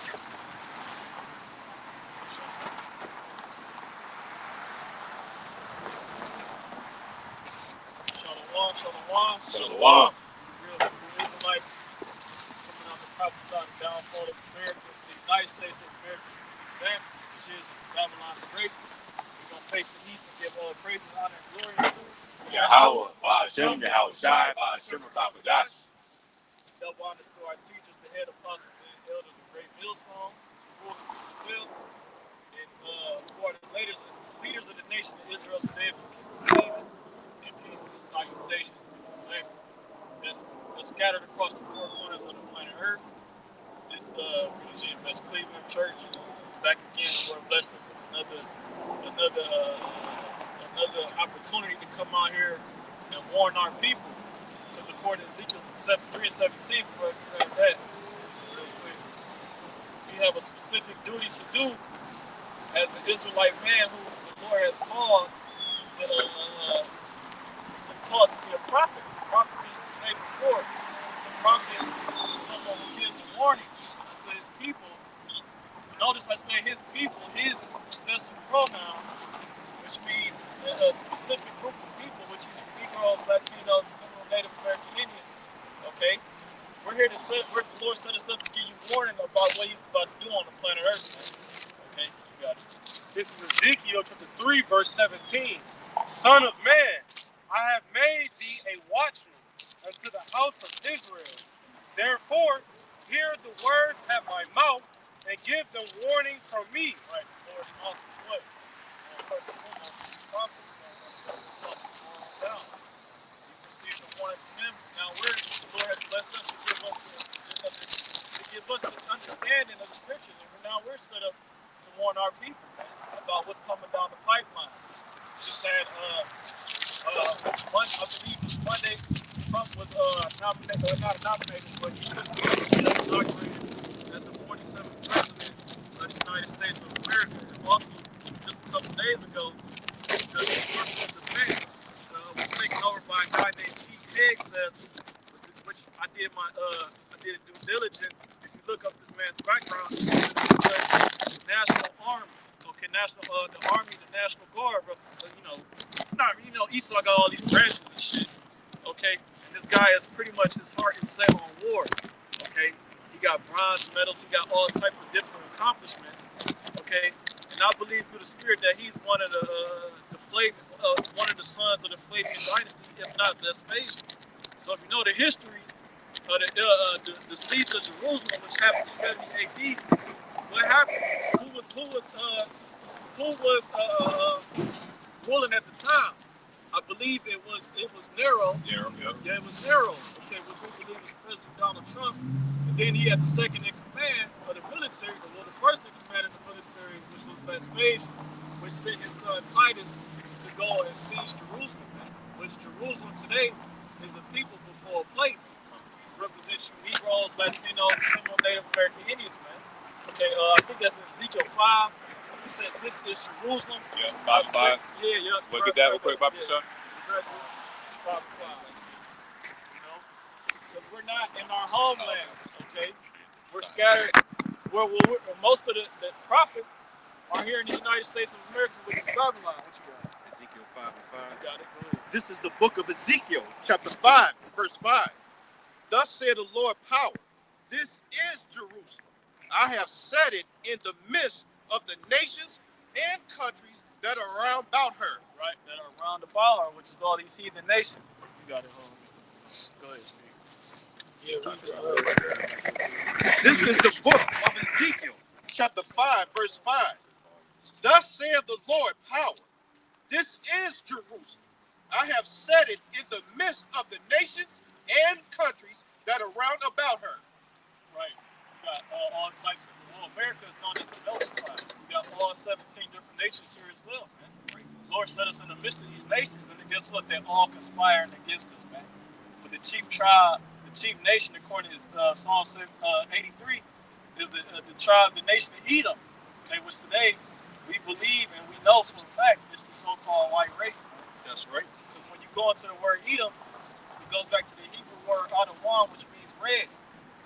Shalom. Shalom. Real Israelites coming out to prophesy the downfall of America, the United States of America, example, which is Babylon the Great. We're going to face the east and give all praise, honor, and glory to Yahweh, Ba'ashem, Yahweh Shai, Ba'ashem, Rakapadash. double honors to our teachers, the head apostles and elders of Great Millstone, who will teach will, and who are the leaders of the nation of Israel today, if we can receive it, and peace and salutations to the elect that's scattered across the four corners of the planet Earth. This religion, West Cleveland Church, back again. The Lord bless us with another opportunity to come out here and warn our people. Because according to Ezekiel 3 and 17, before I read that real quick, we have a specific duty to do as an Israelite man who the Lord has called to be a prophet. A prophet means to say before. The prophet is someone who gives a warning to his people. Notice I say his people. His is a possessive pronoun, which means a specific group of people, which is Negroes, Latinos, Seminole, Native American Indians. Okay? We're here to the Lord set us up to give you warning about what he's about to do on the planet Earth. Okay? You got it. This is Ezekiel chapter 3, verse 17. Son of man, I have made thee a watchman unto the house of Israel. Therefore, hear the words at my mouth and give them warning from me. Right, the Lord's mouth is what? First and foremost, prophets down. You receive the warning from him. Now, the Lord has blessed us to give us the understanding of the scriptures, and now we're set up to warn our people, man, about what's coming down the pipeline. Just had I believe it was Monday, Trump was not nominated, but he was inaugurated as the 47th president of the United States of America. And also, just a couple days ago, the Department of Defense was taken over by a guy named Pete Hegseth, which I did due diligence. If you look up this man's background, he's the National Army. Okay, the Army, the National Guard, Esau got all these branches and shit. Okay, and this guy is pretty much his heart is set on war. Okay, he got bronze medals, he got all type of different accomplishments. Okay, and I believe through the Spirit that he's one of the sons of the Flavian dynasty, if not Vespasian. So if you know the history of the siege of Jerusalem, which happened in 70 AD, what happened? Who was ruling at the time? I believe it was Nero. Nero, yeah. Yeah, it was Nero. Okay, which we believe was President Donald Trump. And then he had the second in command of the military, the first in command of the military, which was Vespasian, which sent his son Titus to go and siege Jerusalem, man. Which Jerusalem today is a people before a place. Represents Negroes, Latinos, Seminole, Native American Indians, man. Okay, I think that's in Ezekiel 5. It says this is Jerusalem. Yeah, 5:5. Yeah. Look at that real quick, Bobby Sean. Exactly. 5:5. Because we're not in our homelands, okay? We're scattered. Where most of the prophets are here in the United States of America with Babylon. What you got? Ezekiel 5:5. You got it. Go ahead. This is the book of Ezekiel, chapter 5, verse 5. Thus said the Lord power, this is Jerusalem. I have set it in the midst of the nations and countries that are round about her. Right, that are round about her, which is all these heathen nations. You got it, homie. Go ahead, speak. Yeah, This is the book of Ezekiel, chapter 5, verse 5. Thus saith the Lord power, this is Jerusalem. I have set it in the midst of the nations and countries that are round about her. Right. We got all types of, America is known as the melting pot. We got all 17 different nations here as well, man. Right. The Lord set us in the midst of these nations, and guess what? They're all conspiring against us, man. But the chief tribe, the chief nation, according to Psalm 83, is the tribe, the nation of Edom. Okay, which today we believe and we know for a fact it's the so-called white race, man. That's right. Because when you go into the word Edom, it goes back to the Hebrew word Adawam, which means red.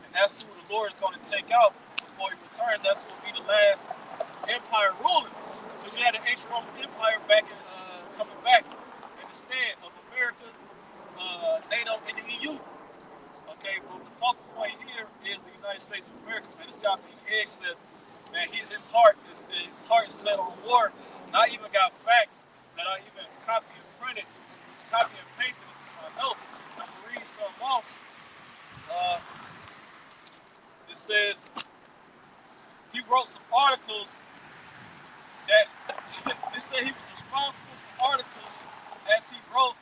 And that's who the Lord is going to take out before he returned. That's what will be the last empire ruling. Because you had the ancient Roman Empire back in, coming back in the stead of America, NATO, and the EU. Okay, but the focal point here is the United States of America. Man, this guy Pete Higgs said, man, his heart is set on war. And I even got facts that I even copy and pasted into my notes. I'm gonna read some off. It says he wrote some articles that they say he was responsible for articles as he wrote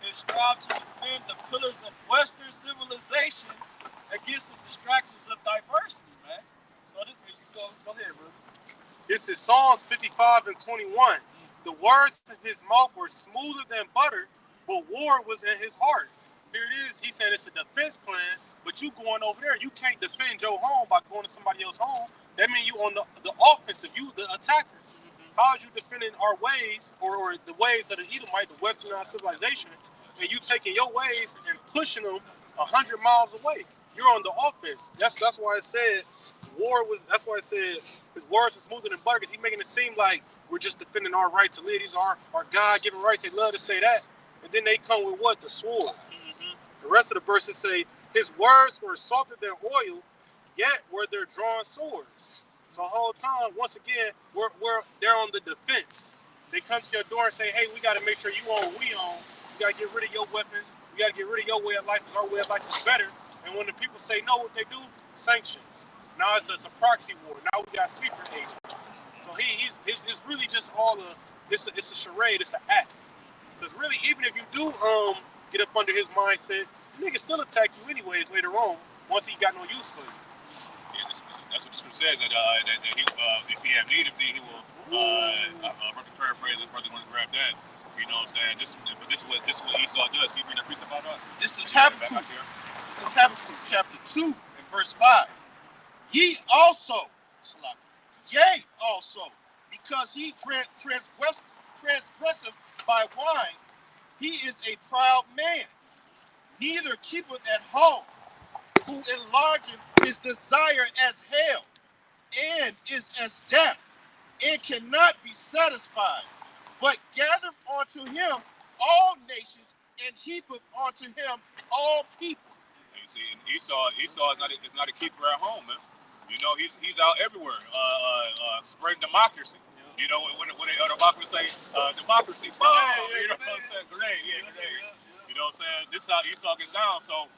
and strived to defend the pillars of Western civilization against the distractions of diversity, man. So this you go ahead, brother. This is Psalms 55 and 21. The words of his mouth were smoother than butter, but war was in his heart. Here it is. He said it's a defense plan, but you going over there, you can't defend your home by going to somebody else's home. That means you on the offensive, you the attacker. How is you defending our ways or the ways of the Edomite, the Westernized civilization, and you taking your ways and pushing them 100 miles away? You're on the offense. That's why it said war was. That's why it said his words were smoother than butter. He's making it seem like we're just defending our right to live. These are our God-given rights. They love to say that, and then they come with what? The sword. The rest of the verses say his words were salted than oil, yet were there drawn swords. So the whole time, once again, they're on the defense. They come to your door and say, hey, we got to make sure you own what we own. We got to get rid of your weapons. We got to get rid of your way of life because our way of life is better. And when the people say no, what they do? Sanctions. Now it's a proxy war. Now we got sleeper agents. So it's really just all it's a charade. It's an act. Because really, even if you do get up under his mindset, the nigga still attack you anyways later on once he got no use for you. Yeah, that's what the scripture says. That he, if he have need of thee, he will. I'm going to paraphrase it. Brother, want to grab that. You know what I'm saying? This is what Esau does. Can you bring that piece about that? This is Habakkuk. This is Habakkuk chapter 2 and verse 5. Ye also, yea also, because he transgressive by wine, he is a proud man, neither keepeth at home, who enlargeth his desire as hell, and is as death, and cannot be satisfied, but gathereth unto him all nations, and heapeth unto him all people. You see, Esau is not a keeper at home, man. You know, he's out everywhere, spreading democracy. You know, when they democracy say democracy, boom, you know what I'm saying? Grenade. You know what I'm saying? This is how Esau gets down. So,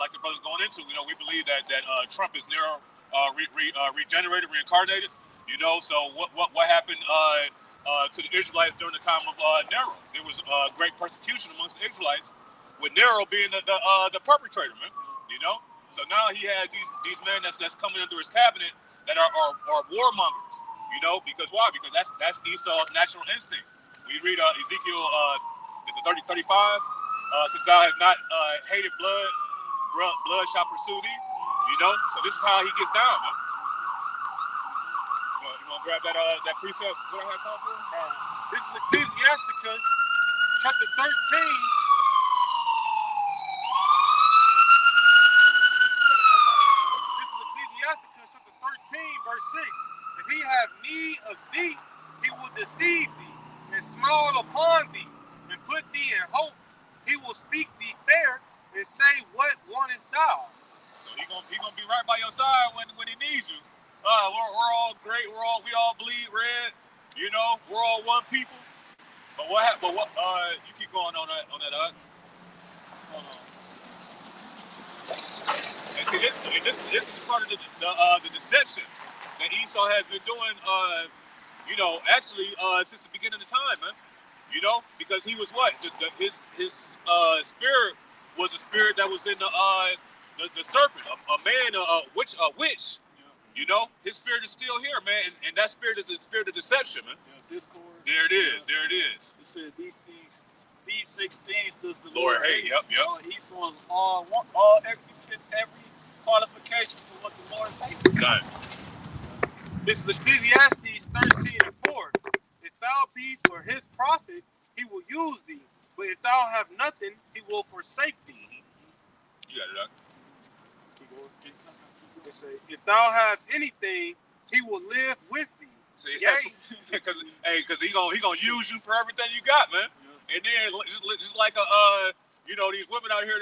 like the brother's going into, you know, we believe that Trump is regenerated, reincarnated. You know, so what happened to the Israelites during the time of Nero? There was great persecution amongst the Israelites, with Nero being the perpetrator, man. You know, so now he has these men that's coming under his cabinet that are warmongers. You know, because why? Because that's Esau's natural instinct. We read Ezekiel, is it 35? Since thou has not hated blood shall pursue thee. You know, so this is how he gets down, man. You want to grab that precept? What I have called for? This is Ecclesiasticus chapter 13. This is Ecclesiasticus chapter 13, verse 6. If he have need of thee, he will deceive thee, and smile upon thee, and put thee in hope. He will speak thee fair, and say, what wantest thou? So he gonna be right by your side when he needs you. We're all great. We all bleed red. You know, we're all one people. But what? You keep going on that. And see, this is part of the deception that Esau has been doing. You know, actually since the beginning of time, man. You know, because he was what? His spirit was a spirit that was in the serpent, a man, a witch. You know, his spirit is still here, man, and that spirit is a spirit of deception, man. Yeah, discord. There it is. It said these 6 things does the Lord Lord hate. Yep. Esau fits every qualification for what the Lord is hating. Got it. This is Ecclesiastes 13 and 4. If thou be for his profit, he will use thee. But if thou have nothing, he will forsake thee. You got it, Doc. Keep going. It say, if thou have anything, he will live with thee. See, Yay. because he gonna use you for everything you got, man. And then just like these women out here,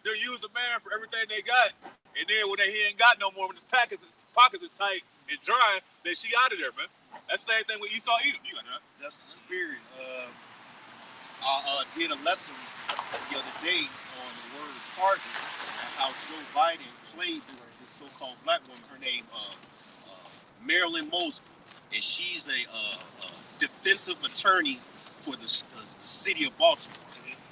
they're using man for everything they got. And then when he ain't got no more, when his pockets is tight and dry, then she out of there, man. That's the same thing with Esau Edom. You got that? That's the spirit. I did a lesson the other day on the word pardon and how Joe Biden played this so-called black woman. Her name Marilyn Mosby, and she's a defensive attorney for the city of Baltimore.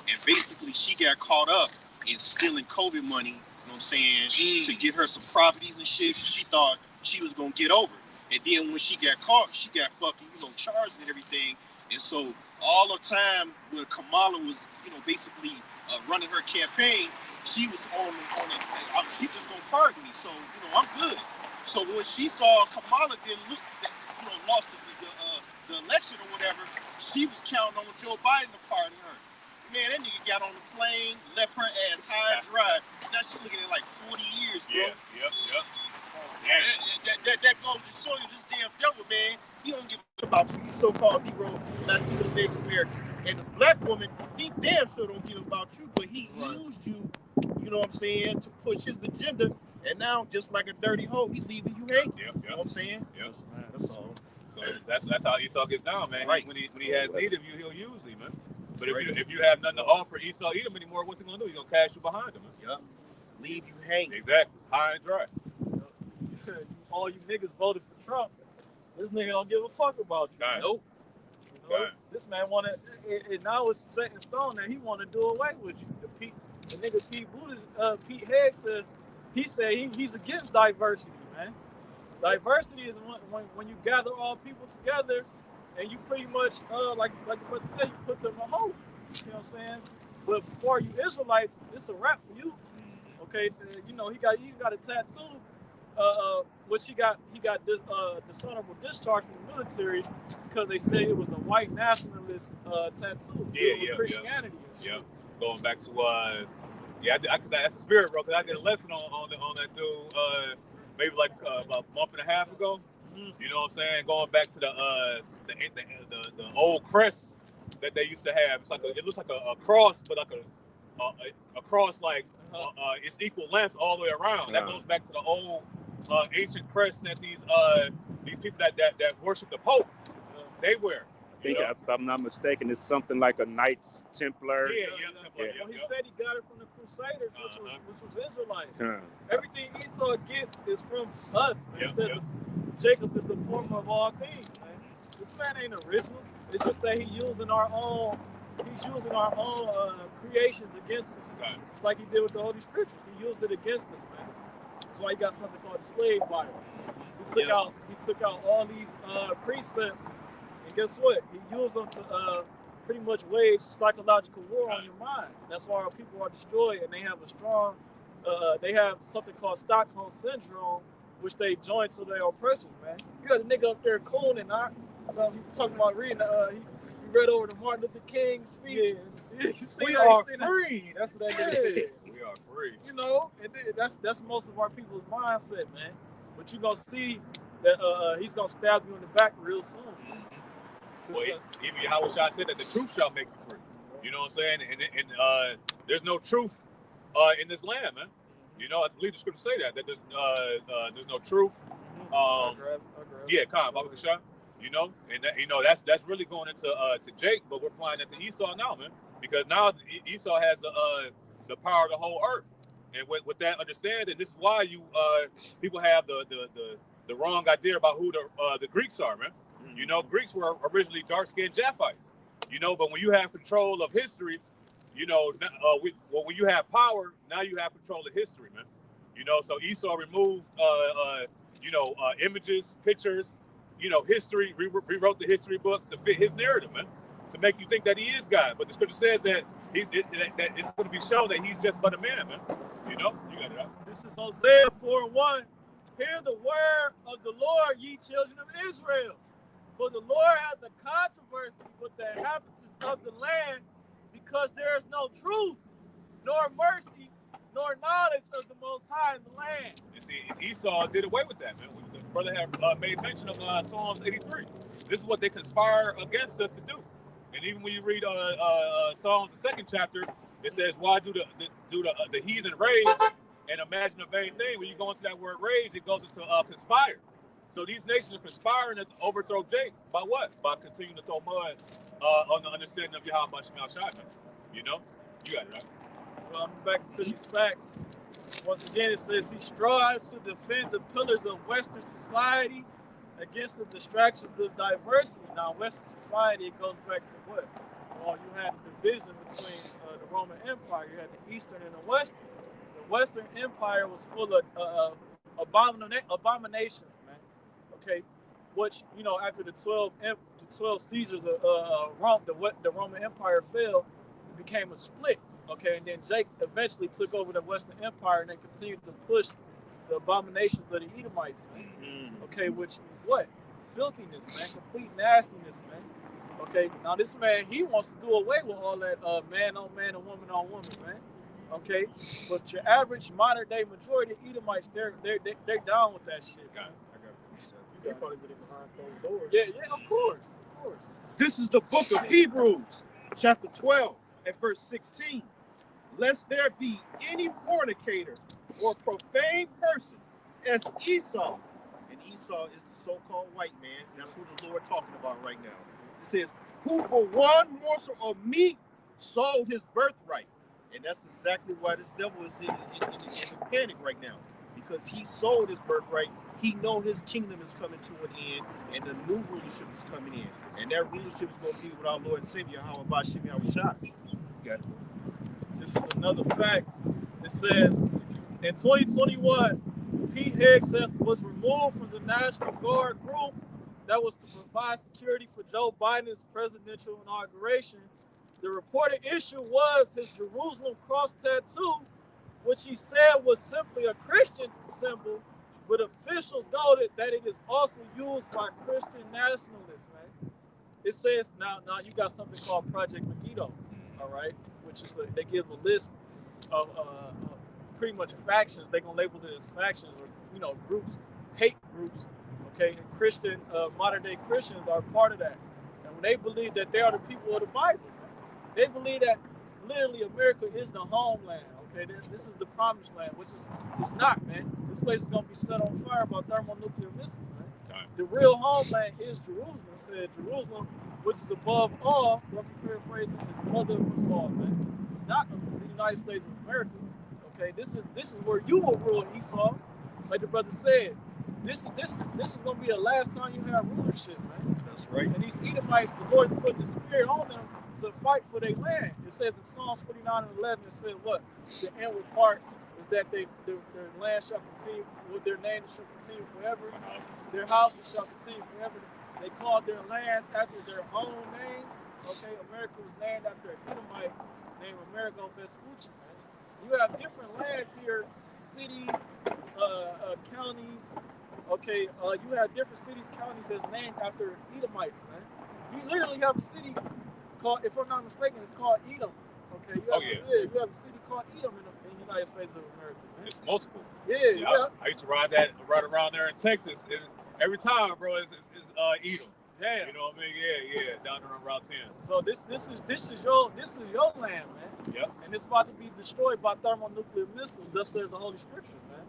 And basically, she got caught up in stealing COVID money, you know what I'm saying, to get her some properties and shit. So she thought she was going to get over it. And then when she got caught, she got fucking, charged and everything. And so all the time when Kamala was, basically running her campaign, she was on it. She's just going to pardon me. So, I'm good. So when she saw Kamala didn't look, lost the election or whatever, she was counting on Joe Biden to pardon her. Man, that nigga got on the plane, left her ass high and dry. Now she looking at like 40 years, bro. Yeah. That goes to show you this damn devil, man. He don't give a about you, so-called Negro, Latino, Native American. And the black woman, he damn sure don't give about you, but he used you, you know what I'm saying, to push his agenda. And now, just like a dirty hoe, he's leaving you hanging. Yep. You know what I'm saying? Yes, man. That's all. So that's how Esau gets down, man. Right. When he has need of you, he'll use you, man. But Right. if you have nothing to offer Esau Edom anymore, what's he gonna do? He's gonna cash you behind him, man. Yep. Leave you hanging. Exactly. High and dry. All you niggas voted for Trump. This nigga don't give a fuck about you. God. Nope. This man wanted, and now it's set in stone that he want to do away with you. The nigga Pete Hegg said he's against diversity, man. Diversity is when you gather all people together and you pretty much like what to say, you put them in hope. You see what I'm saying? But for you Israelites, it's a wrap for you. Okay, he got a tattoo. Which he got dishonorable discharge from the military because they say it was a white nationalist tattoo. Yeah. Christianity. Yeah. Going back to that's the spirit, bro. Cause I did a lesson on that dude maybe like about a month and a half ago. Mm-hmm. You know what I'm saying? Going back to the old crest that they used to have. It looks like a cross, but like a cross like it's equal length all the way around. That goes back to the old ancient crest that these people that worship the Pope they wear. I think, if I'm not mistaken, it's something like a Knights Templar. Yeah. Well, he said he got it from the Crusaders, which was Israelites. Huh. Everything Esau gets is from us, man. He said Jacob is the former of all things, man. This man ain't original. It's just that he's using our own creations against us. Okay. It's like he did with the Holy Scriptures. He used it against us, man. That's why he got something called the slave Bible. He took out all these precepts, and guess what? He used them to pretty much wage psychological war on your mind. That's why our people are destroyed, and they have a strong, they have something called Stockholm Syndrome, which they join to their oppressors, man. You got a nigga up there cooning, he talking about reading, he read over the Martin Luther King speech. Yeah. We are free. That's what that nigga said. We are free. You know, and that's most of our people's mindset, man. But you gonna see that he's gonna stab you in the back real soon. Well, even Yahweh Shah said that the truth shall make you free. You know what I'm saying? And there's no truth in this land, man. You know, I believe the scriptures say that there's no truth. Baba Shah. You know, and that's really going into to Jake, but we're applying it to Esau now, man, because now Esau has the power of the whole earth, and with that understanding, this is why you people have the wrong idea about who the Greeks are, man. You know, Greeks were originally dark-skinned Japhites. You know, but when you have control of history, you know, when you have power, now you have control of history, man. You know, so Esau removed images, pictures. You know, history, rewrote the history books to fit his narrative, man, to make you think that he is God. But the scripture says that that it's going to be shown that he's just but a man, man. You know, you got it out. This is Hosea 4:1. Hear the word of the Lord, ye children of Israel. For the Lord hath a controversy with the inhabitants of the land, because there is no truth, nor mercy, nor knowledge of the Most High in the land. You see, Esau did away with that, man. The brother had made mention of Psalms 83. This is what they conspire against us to do. And even when you read Psalms, the 2nd chapter, it says, "Why do the heathen rage and imagine a vain thing?" When you go into that word rage, it goes into conspire. So these nations are conspiring to overthrow Jake. By what? By continuing to throw mud on the understanding of Yahweh Shem Shai. You know? You got it, right? Well, I'm back to these facts. Once again, it says he strives to defend the pillars of Western society against the distractions of diversity. Now, Western society, it goes back to what? Well, you had a division between the Roman Empire. You had the Eastern and the Western. The Western Empire was full of abominations, man. Okay, which, you know, after the 12 Caesars of Rome, the Roman Empire fell, it became a split. Okay, and then Jake eventually took over the Western Empire and they continued to push the abominations of the Edomites, man. Okay, which is what? Filthiness, man. Complete nastiness, man. Okay, now this man, he wants to do away with all that man on man and woman on woman, man. Okay, but your average modern day majority of Edomites, they're down with that shit. I got You probably been behind closed doors. Yeah, of course. This is the book of Hebrews, chapter 12 and verse 16. Lest there be any fornicator or profane person as Esau. And Esau is the so-called white man. That's who the Lord talking about right now. It says, who for one morsel of meat sold his birthright. And that's exactly why this devil is in a panic right now. Because he sold his birthright. He know his kingdom is coming to an end. And the new rulership is coming in. And that rulership is going to be with our Lord and Savior, Yahweh Shem Shai. Got it. This is another fact. It says, in 2021, Pete Hegseth was removed from the National Guard group that was to provide security for Joe Biden's presidential inauguration. The reported issue was his Jerusalem cross tattoo, which he said was simply a Christian symbol, but officials noted that it is also used by Christian nationalists, man. It says, now you got something called Project Megiddo, all right? Which is they give a list of pretty much factions. They're gonna label it as factions or, you know, groups, hate groups. Okay, and Christian modern day Christians are part of that, and when they believe that they are the people of the Bible, they believe that literally America is the homeland. Okay, this is the promised land, which is it's not, man. This place is gonna be set on fire by thermonuclear missiles, man. The real homeland is Jerusalem. It said Jerusalem, which is above all, paraphrasing, is mother of us all, man. Not the United States of America. Okay, this is where you will rule, Esau. Like the brother said, this is gonna be the last time you have rulership, man. That's right. And these Edomites, the Lord is putting the spirit on them to fight for their land. It says in Psalms 49 and 11, it said what? The inward part is that their land shall continue, with their name shall continue forever. Their houses shall continue forever. They called their lands after their own names. Okay, America was named after an Edomite named Amerigo Vespucci, man. You have different lands here, cities, counties. Okay, you have different cities, counties that's named after Edomites, man. You literally have a city called, if I'm not mistaken, it's called Edom. Okay, you have a city called Edom in the United States of America, man. It's multiple. Yeah. I used to ride around there in Texas. Every time, bro, it's Edom. Damn. You know what I mean? Yeah, down there on Route 10. So this is your land, man. Yep. And it's about to be destroyed by thermonuclear missiles. Thus says the Holy Scriptures, man.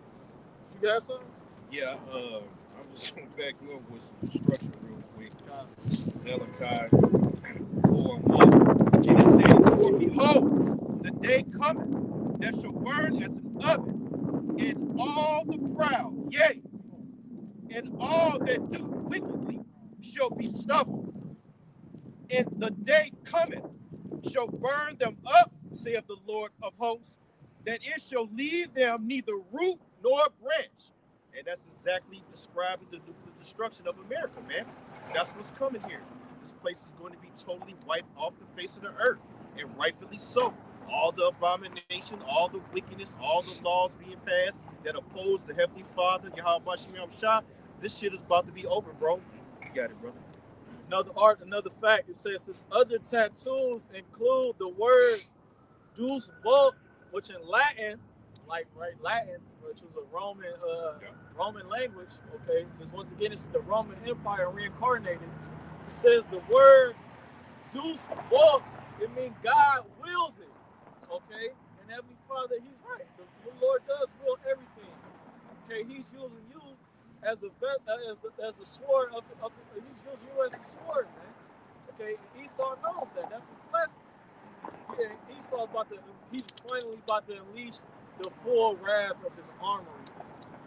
You got something? Yeah, I'm just going to back you up with some instruction real quick. Malachi 4:1. And it says, behold, the day cometh that shall burn as an oven, and all the proud, yea, and all that do wickedly shall be stubble. And the day cometh shall burn them up, saith the Lord of hosts, that it shall leave them neither root nor branch. And that's exactly describing the nuclear destruction of America, man. That's what's coming here. This place is going to be totally wiped off the face of the earth, and rightfully so. All the abomination, all the wickedness, all the laws being passed that oppose the Heavenly Father, Yahweh Shem Shai, this shit is about to be over, bro. You got it, brother. Another fact, it says his other tattoos include the word Deus Vult, which in Latin like Latin, which was a Roman Yeah. Roman language. Okay, because once again, it's the Roman Empire reincarnated. It says the word "deus vult." It means God wills it. Okay, and Heavenly Father, He's right. The Lord does will everything. Okay, He's using you as a as a sword He's using you as a sword, man. Okay, and Esau knows that. That's a blessing. Yeah, Esau he's finally about to unleash the full wrath of his armory,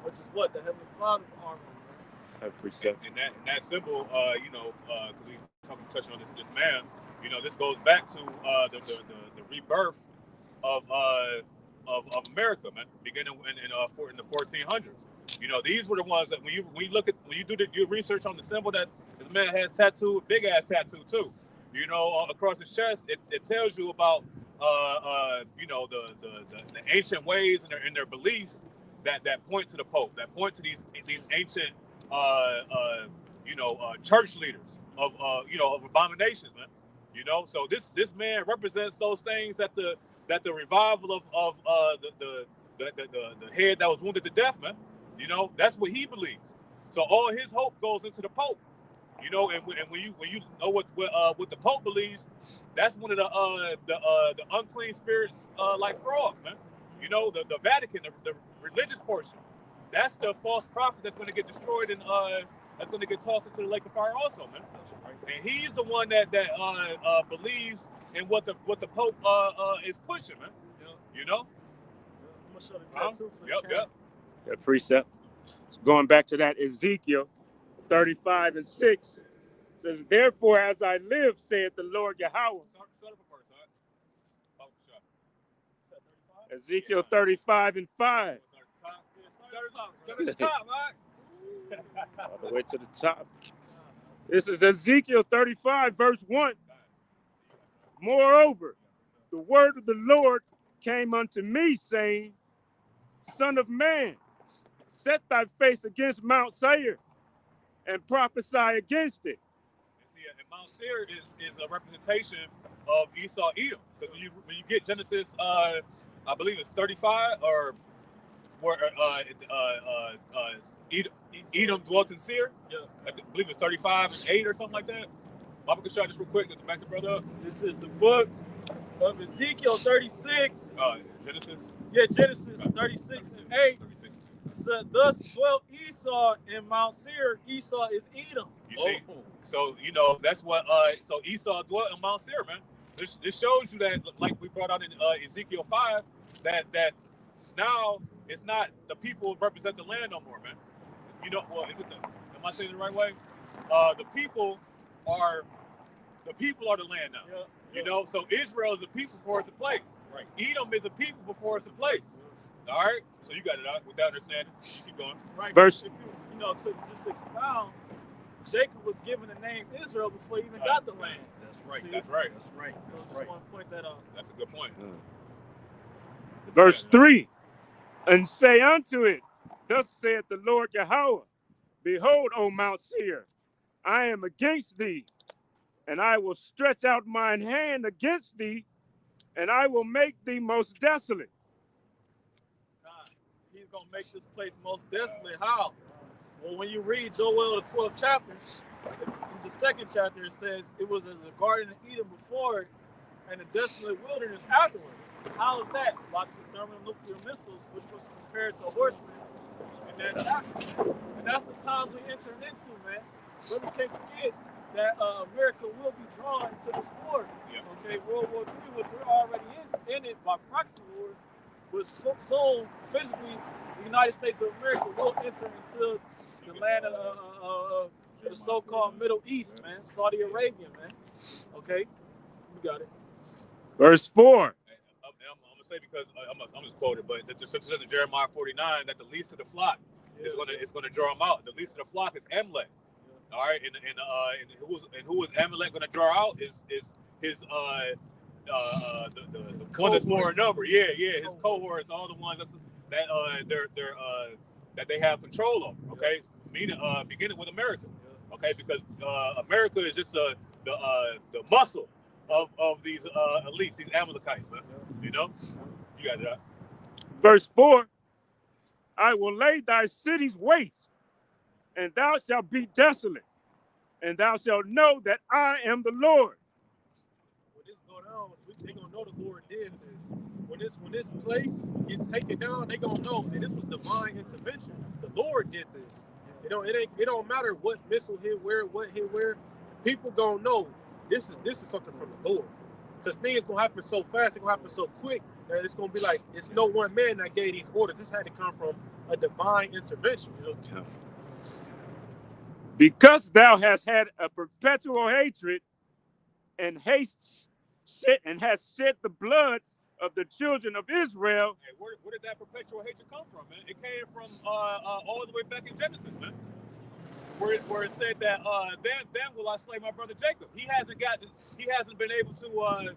which is what? The Heavenly Father's armory, man. That precept. And that symbol, because we touching on this man, this goes back to the rebirth of America, man, beginning in the 1400s. These were the ones that when you do your research on the symbol that this man has tattooed, big ass tattoo too. Across his chest, it tells you about the ancient ways and their beliefs that point to the Pope, that point to these ancient church leaders of abominations, man. So this man represents those things that the revival of the head that was wounded to death, man. That's what he believes. So all his hope goes into the Pope. And when you know what the Pope believes, that's one of the unclean spirits like frogs, man. The Vatican, the religious portion, that's the false prophet that's going to get destroyed and that's going to get tossed into the lake of fire also, man. That's right. And he's the one that believes in what the Pope is pushing, man. Yeah. I'm gonna show the tattoo for the camera. Yep. That precept. Going back to that Ezekiel 35 and 6 says, therefore, as I live, saith the Lord Yahweh. Start up a verse, all right? Ezekiel 35 and 5. Start at the top, right? All the way to the top. This is Ezekiel 35, verse 1. Moreover, the word of the Lord came unto me, saying, Son of man, set thy face against Mount Seir and prophesy against it. And Mount Seir is a representation of Esau Edom. Because when you get Genesis, I believe it's 35, or where Edom dwelt in Seir. Yeah. I believe it's 35 and 8 or something like that. Baba can show just real quick to back the brother up. This is the book of Ezekiel 36. Genesis. Yeah, Genesis 36 and 8. 36. It said, thus dwelt Esau in Mount Seir. Esau is Edom. You see? So, that's what, so Esau dwelt in Mount Seir, man. This shows you that, like we brought out in Ezekiel 5, that now it's not the people represent the land no more, man. Well, am I saying it the right way? The people are the land now. Yeah. So Israel is a people before it's a place. Right. Edom is a people before it's a place. Yeah. All right. So you got it out with that understanding. Keep going. Right. Verse. If to just expound, Jacob was given the name Israel before he even got the land. That's right. See? That's right. So I just want to point that out. That's a good point. Verse 3. And say unto it, thus saith the Lord Yahweh, behold, O Mount Seir, I am against thee, and I will stretch out mine hand against thee, and I will make thee most desolate. God, he's going to make this place most desolate. How? Well, when you read Joel, the 12th chapter, in the 2nd chapter, it says it was as a garden of Eden before it, and a desolate wilderness afterwards. How is that? Like the thermonuclear missiles, which was compared to horsemen in that chapter. And that's the times we enter into, man. Brothers can't forget that America will be drawn into this war. Yeah. Okay, World War III, which we're already in it by proxy wars, was soon physically the United States of America will enter into the land of the so-called Middle East, man. Saudi Arabia, man. Okay, you got it. Verse 4. I'm gonna say because I'm just quoted, but the scripture says in Jeremiah 49 that the least of the flock is gonna draw them out. The least of the flock is Amalek. Yeah. All right, and who is Amalek gonna draw out is his the one that's more in number. Yeah, his cohorts, all the ones that they have control of. Okay, meaning beginning with America. Okay, because America is just the muscle of these elites, these Amalekites, man. You got it out. Verse 4, I will lay thy cities waste, and thou shalt be desolate, and thou shalt know that I am the Lord. When this go down, they gonna know the Lord did this. When this place gets taken down, they gonna know that this was divine intervention. The Lord did this. It don't matter what missile hit where, what hit where. People gonna know this is something from the Lord. Because things gonna happen so fast, it's gonna happen so quick that it's gonna be like it's no one man that gave these orders. This had to come from a divine intervention. You know? Because thou hast had a perpetual hatred and hast shed the blood of the children of Israel. Hey, where did that perpetual hatred come from, man? It came from all the way back in Genesis, man. Where it said that then will I slay my brother Jacob. He hasn't been able to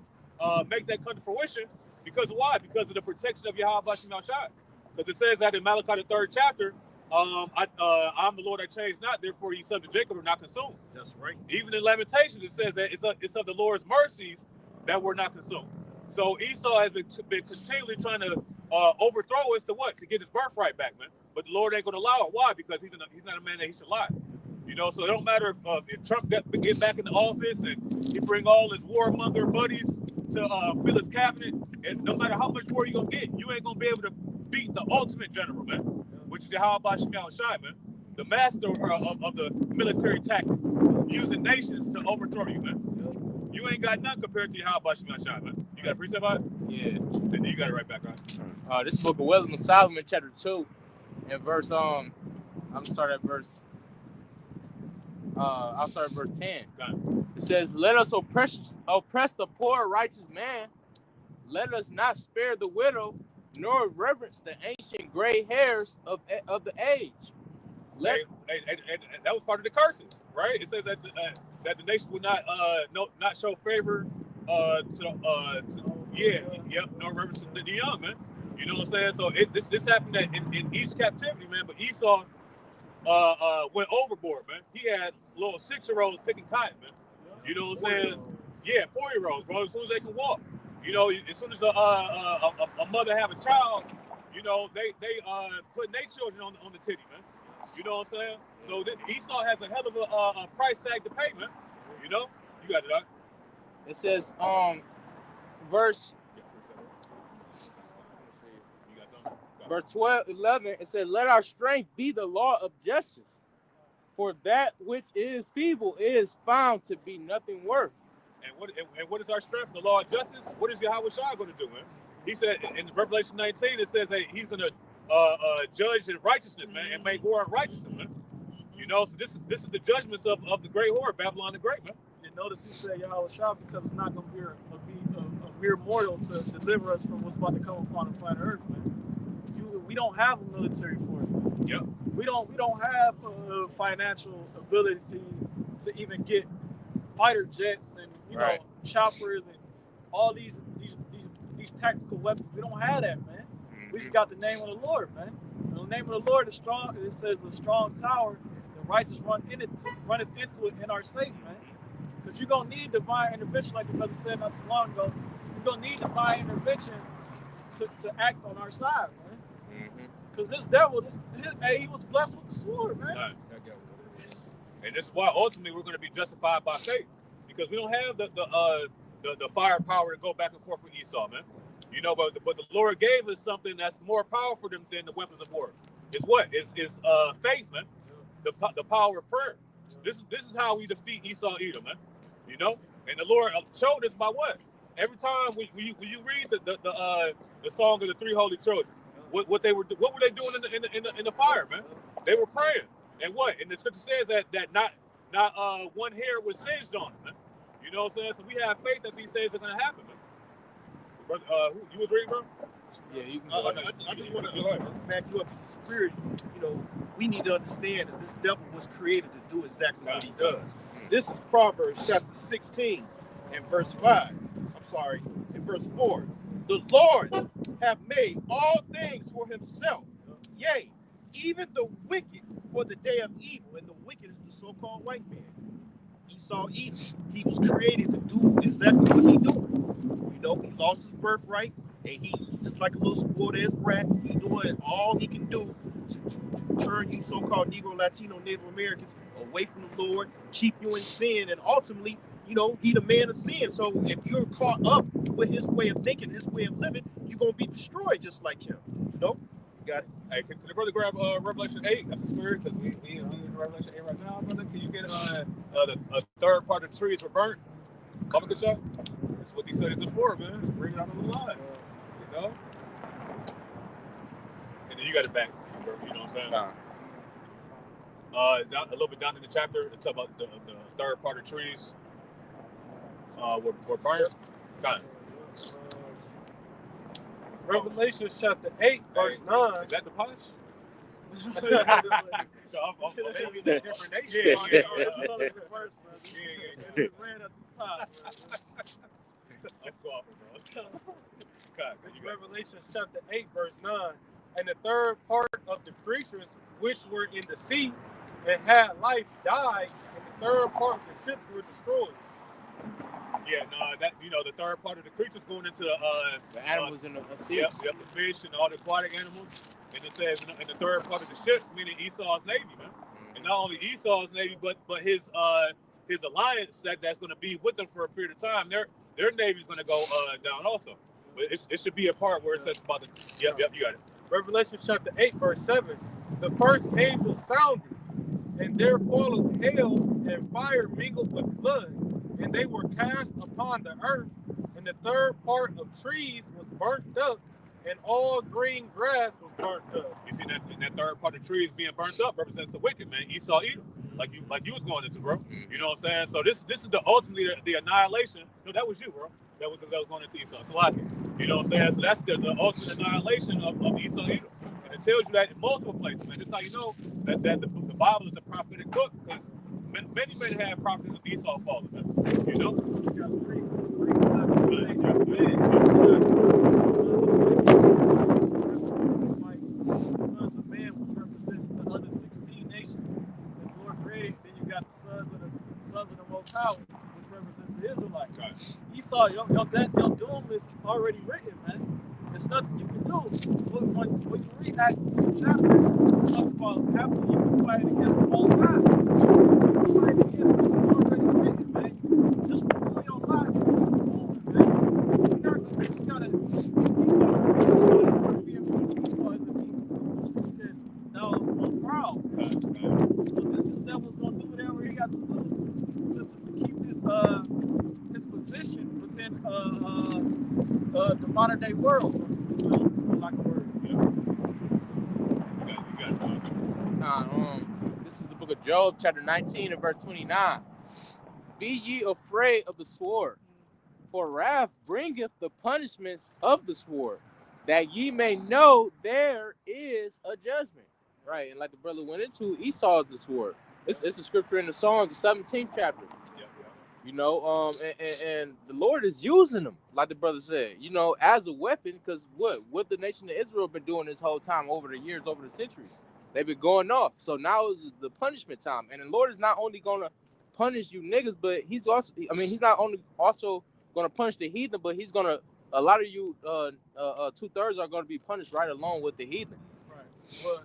make that come to fruition because of why? Because of the protection of Yahweh Bashim Shai. Because it says that in Malachi the 3rd chapter, I'm the Lord I change not, therefore ye sons of Jacob are not consumed. That's right. Even in Lamentations, it says that it's of the Lord's mercies that we're not consumed. So Esau has been continually trying to overthrow us to what? To get his birthright back, man. But the Lord ain't going to allow it. Why? Because he's not a man that he should lie. You know, so it don't matter if Trump get back in the office and he bring all his warmonger buddies to fill his cabinet, and no matter how much war you're going to get, you ain't going to be able to beat the ultimate general, man, which is Yahweh Bashim Shai, man. The master of the military tactics, using nations to overthrow you, man. You ain't got nothing compared to Yahweh Bashim Shai, man. You got a precept about it? Yeah. And you got it right back, right? This book of Wisdom of Solomon, chapter 2, and verse I'm start at verse. I'll start at verse 10. It says, "Let us oppress the poor righteous man. Let us not spare the widow, nor reverence the ancient gray hairs of the age." And that was part of the curses, right? It says that the nation would not show favor nor reverence to the young, man. You know what I'm saying? So this happened in each captivity, man. But Esau went overboard, man. He had little 6-year-olds picking cotton, man. You know what I'm saying? Yeah, 4-year-olds, bro. As soon as they can walk, you know, as soon as a mother have a child, you know, they putting their children on the titty, man. You know what I'm saying? So Esau has a hell of a price tag to pay, man. You know, you got it, Doc. It says verse 11, it says, "Let our strength be the law of justice, for that which is feeble is found to be nothing worth." And what is our strength? The law of justice. What is Yahweh Shai going to do, man? He said in Revelation 19, it says that he's going to judge in righteousness, man, and make war in righteousness, man. You know, so this is the judgments of the great whore, Babylon the Great, man. And notice he said Yahweh Shai because it's not going to be a mere mortal to deliver us from what's about to come upon the planet Earth, man. We don't have a military force. Man. Yep. We don't have financial ability to even get fighter jets and know choppers and all these tactical weapons. We don't have that, man. We just got the name of the Lord, man. And the name of the Lord is strong. It says a strong tower. The righteous runneth into it and are safe, man. Because you're gonna need divine intervention, like the brother said not too long ago. You're gonna need divine intervention to act on our side, man. Because this devil, he was blessed with the sword, man. And this is why ultimately we're going to be justified by faith, because we don't have the firepower to go back and forth with Esau, man. You know, but the Lord gave us something that's more powerful than the weapons of war. It's what? It's faith, man. The power of prayer. This is how we defeat Esau Edom, man. You know, and the Lord showed us by what? Every time when you read the song of the three holy children. What were they doing in the fire, man? They were praying, and what? And the scripture says that not one hair was singed on it, man. You know what I'm saying? So we have faith that these things are gonna happen, man. Brother, you was reading, bro? Yeah, you can. I just want to back you up as a spirit. You know, we need to understand that this devil was created to do exactly what he does. This is Proverbs chapter 16 and verse 5. I'm sorry, in verse 4. The Lord hath made all things for himself, yea, even the wicked for the day of evil, and the wicked is the so-called white man. Esau Edom. He was created to do exactly what he do. You know, he lost his birthright. and he just like a little spoiled ass brat. He doing all he can do to turn you so-called Negro, Latino, Native Americans away from the Lord, keep you in sin, and ultimately, you know, he the man of sin. So if you're caught up with his way of thinking, his way of living, you're gonna be destroyed just like him. You know? You got it. Hey, can the brother grab Revelation 8? That's the spirit, because we in Revelation 8 right now, brother. Can you get the third part of the trees were burnt? Comic shot? That's what he said it's for, man. Just bring it out on the line. You know? And then you got it back, bro. You know what I'm saying? Down, a little bit down in the chapter, it talk about the third part of trees were burnt. Got it. Revelation chapter 8, verse 9. Is that the punch? So I'm maybe in a different nation. Yeah. It's another verse, brother. Yeah. It ran at the top, brother. I'm coughing, bro. God, you got it. Revelation chapter 8, verse 9. And the third part of the creatures which were in the sea and had life died, and the third part of the ships were destroyed. Yeah, no, that the third part of the creatures going into The animals in the sea. Yep, the fish and all the aquatic animals. And it says in the third part of the ships, meaning Esau's navy, man. And not only Esau's navy, but his alliance that's going to be with them for a period of time. Their navy's going to go down also. But it should be a part where it says about the. Yep, you got it. Revelation chapter 8, verse 7. The first angel sounded, and there followed hail and fire mingled with blood, and they were cast upon the earth, and the third part of trees was burnt up, and all green grass was burnt up. You see that third part of trees being burnt up represents the wicked, man. Esau, Edom, like you was going into, bro. You know what I'm saying? So this is the ultimately the annihilation. No, that was you, bro. That was going into Esau. Salaki. You know what I'm saying? So that's the ultimate annihilation of Esau, Edom. And it tells you that in multiple places, man. This is how you know that the Bible is the prophetic book, because many men have prophecies of Esau falling, man. You know? Sons of man, which represents the other 16 nations that the Lord created. Then you got the sons of the Most High, which represents the Israelites. Right. Esau, your doom is already written, man. There's nothing you can do. When you read that chapter, it talks about how you can fight against the Most High. You fight against what's already written, man. Just fulfill your life and keep moving, man. You gotta Esau is the people that now on proud. So this devil's gonna do whatever he got to do to keep his position within the modern day world. Like a word. You got it. This is the book of Job, chapter 19 and verse 29. Be ye afraid of the sword, for wrath bringeth the punishments of the sword, that ye may know there is a judgment. Right, and like the brother went into, Esau is the sword. It's a scripture in the Psalms, the 17th chapter. You know, and the Lord is using them, like the brother said, you know, as a weapon, because what the nation of Israel been doing this whole time over the years, over the centuries, they've been going off. So now is the punishment time, and the Lord is not only gonna punish you niggas, but he's also, he's not only also gonna punish the heathen, but he's gonna, a lot of you, 2/3 are gonna be punished right along with the heathen. Right. Well,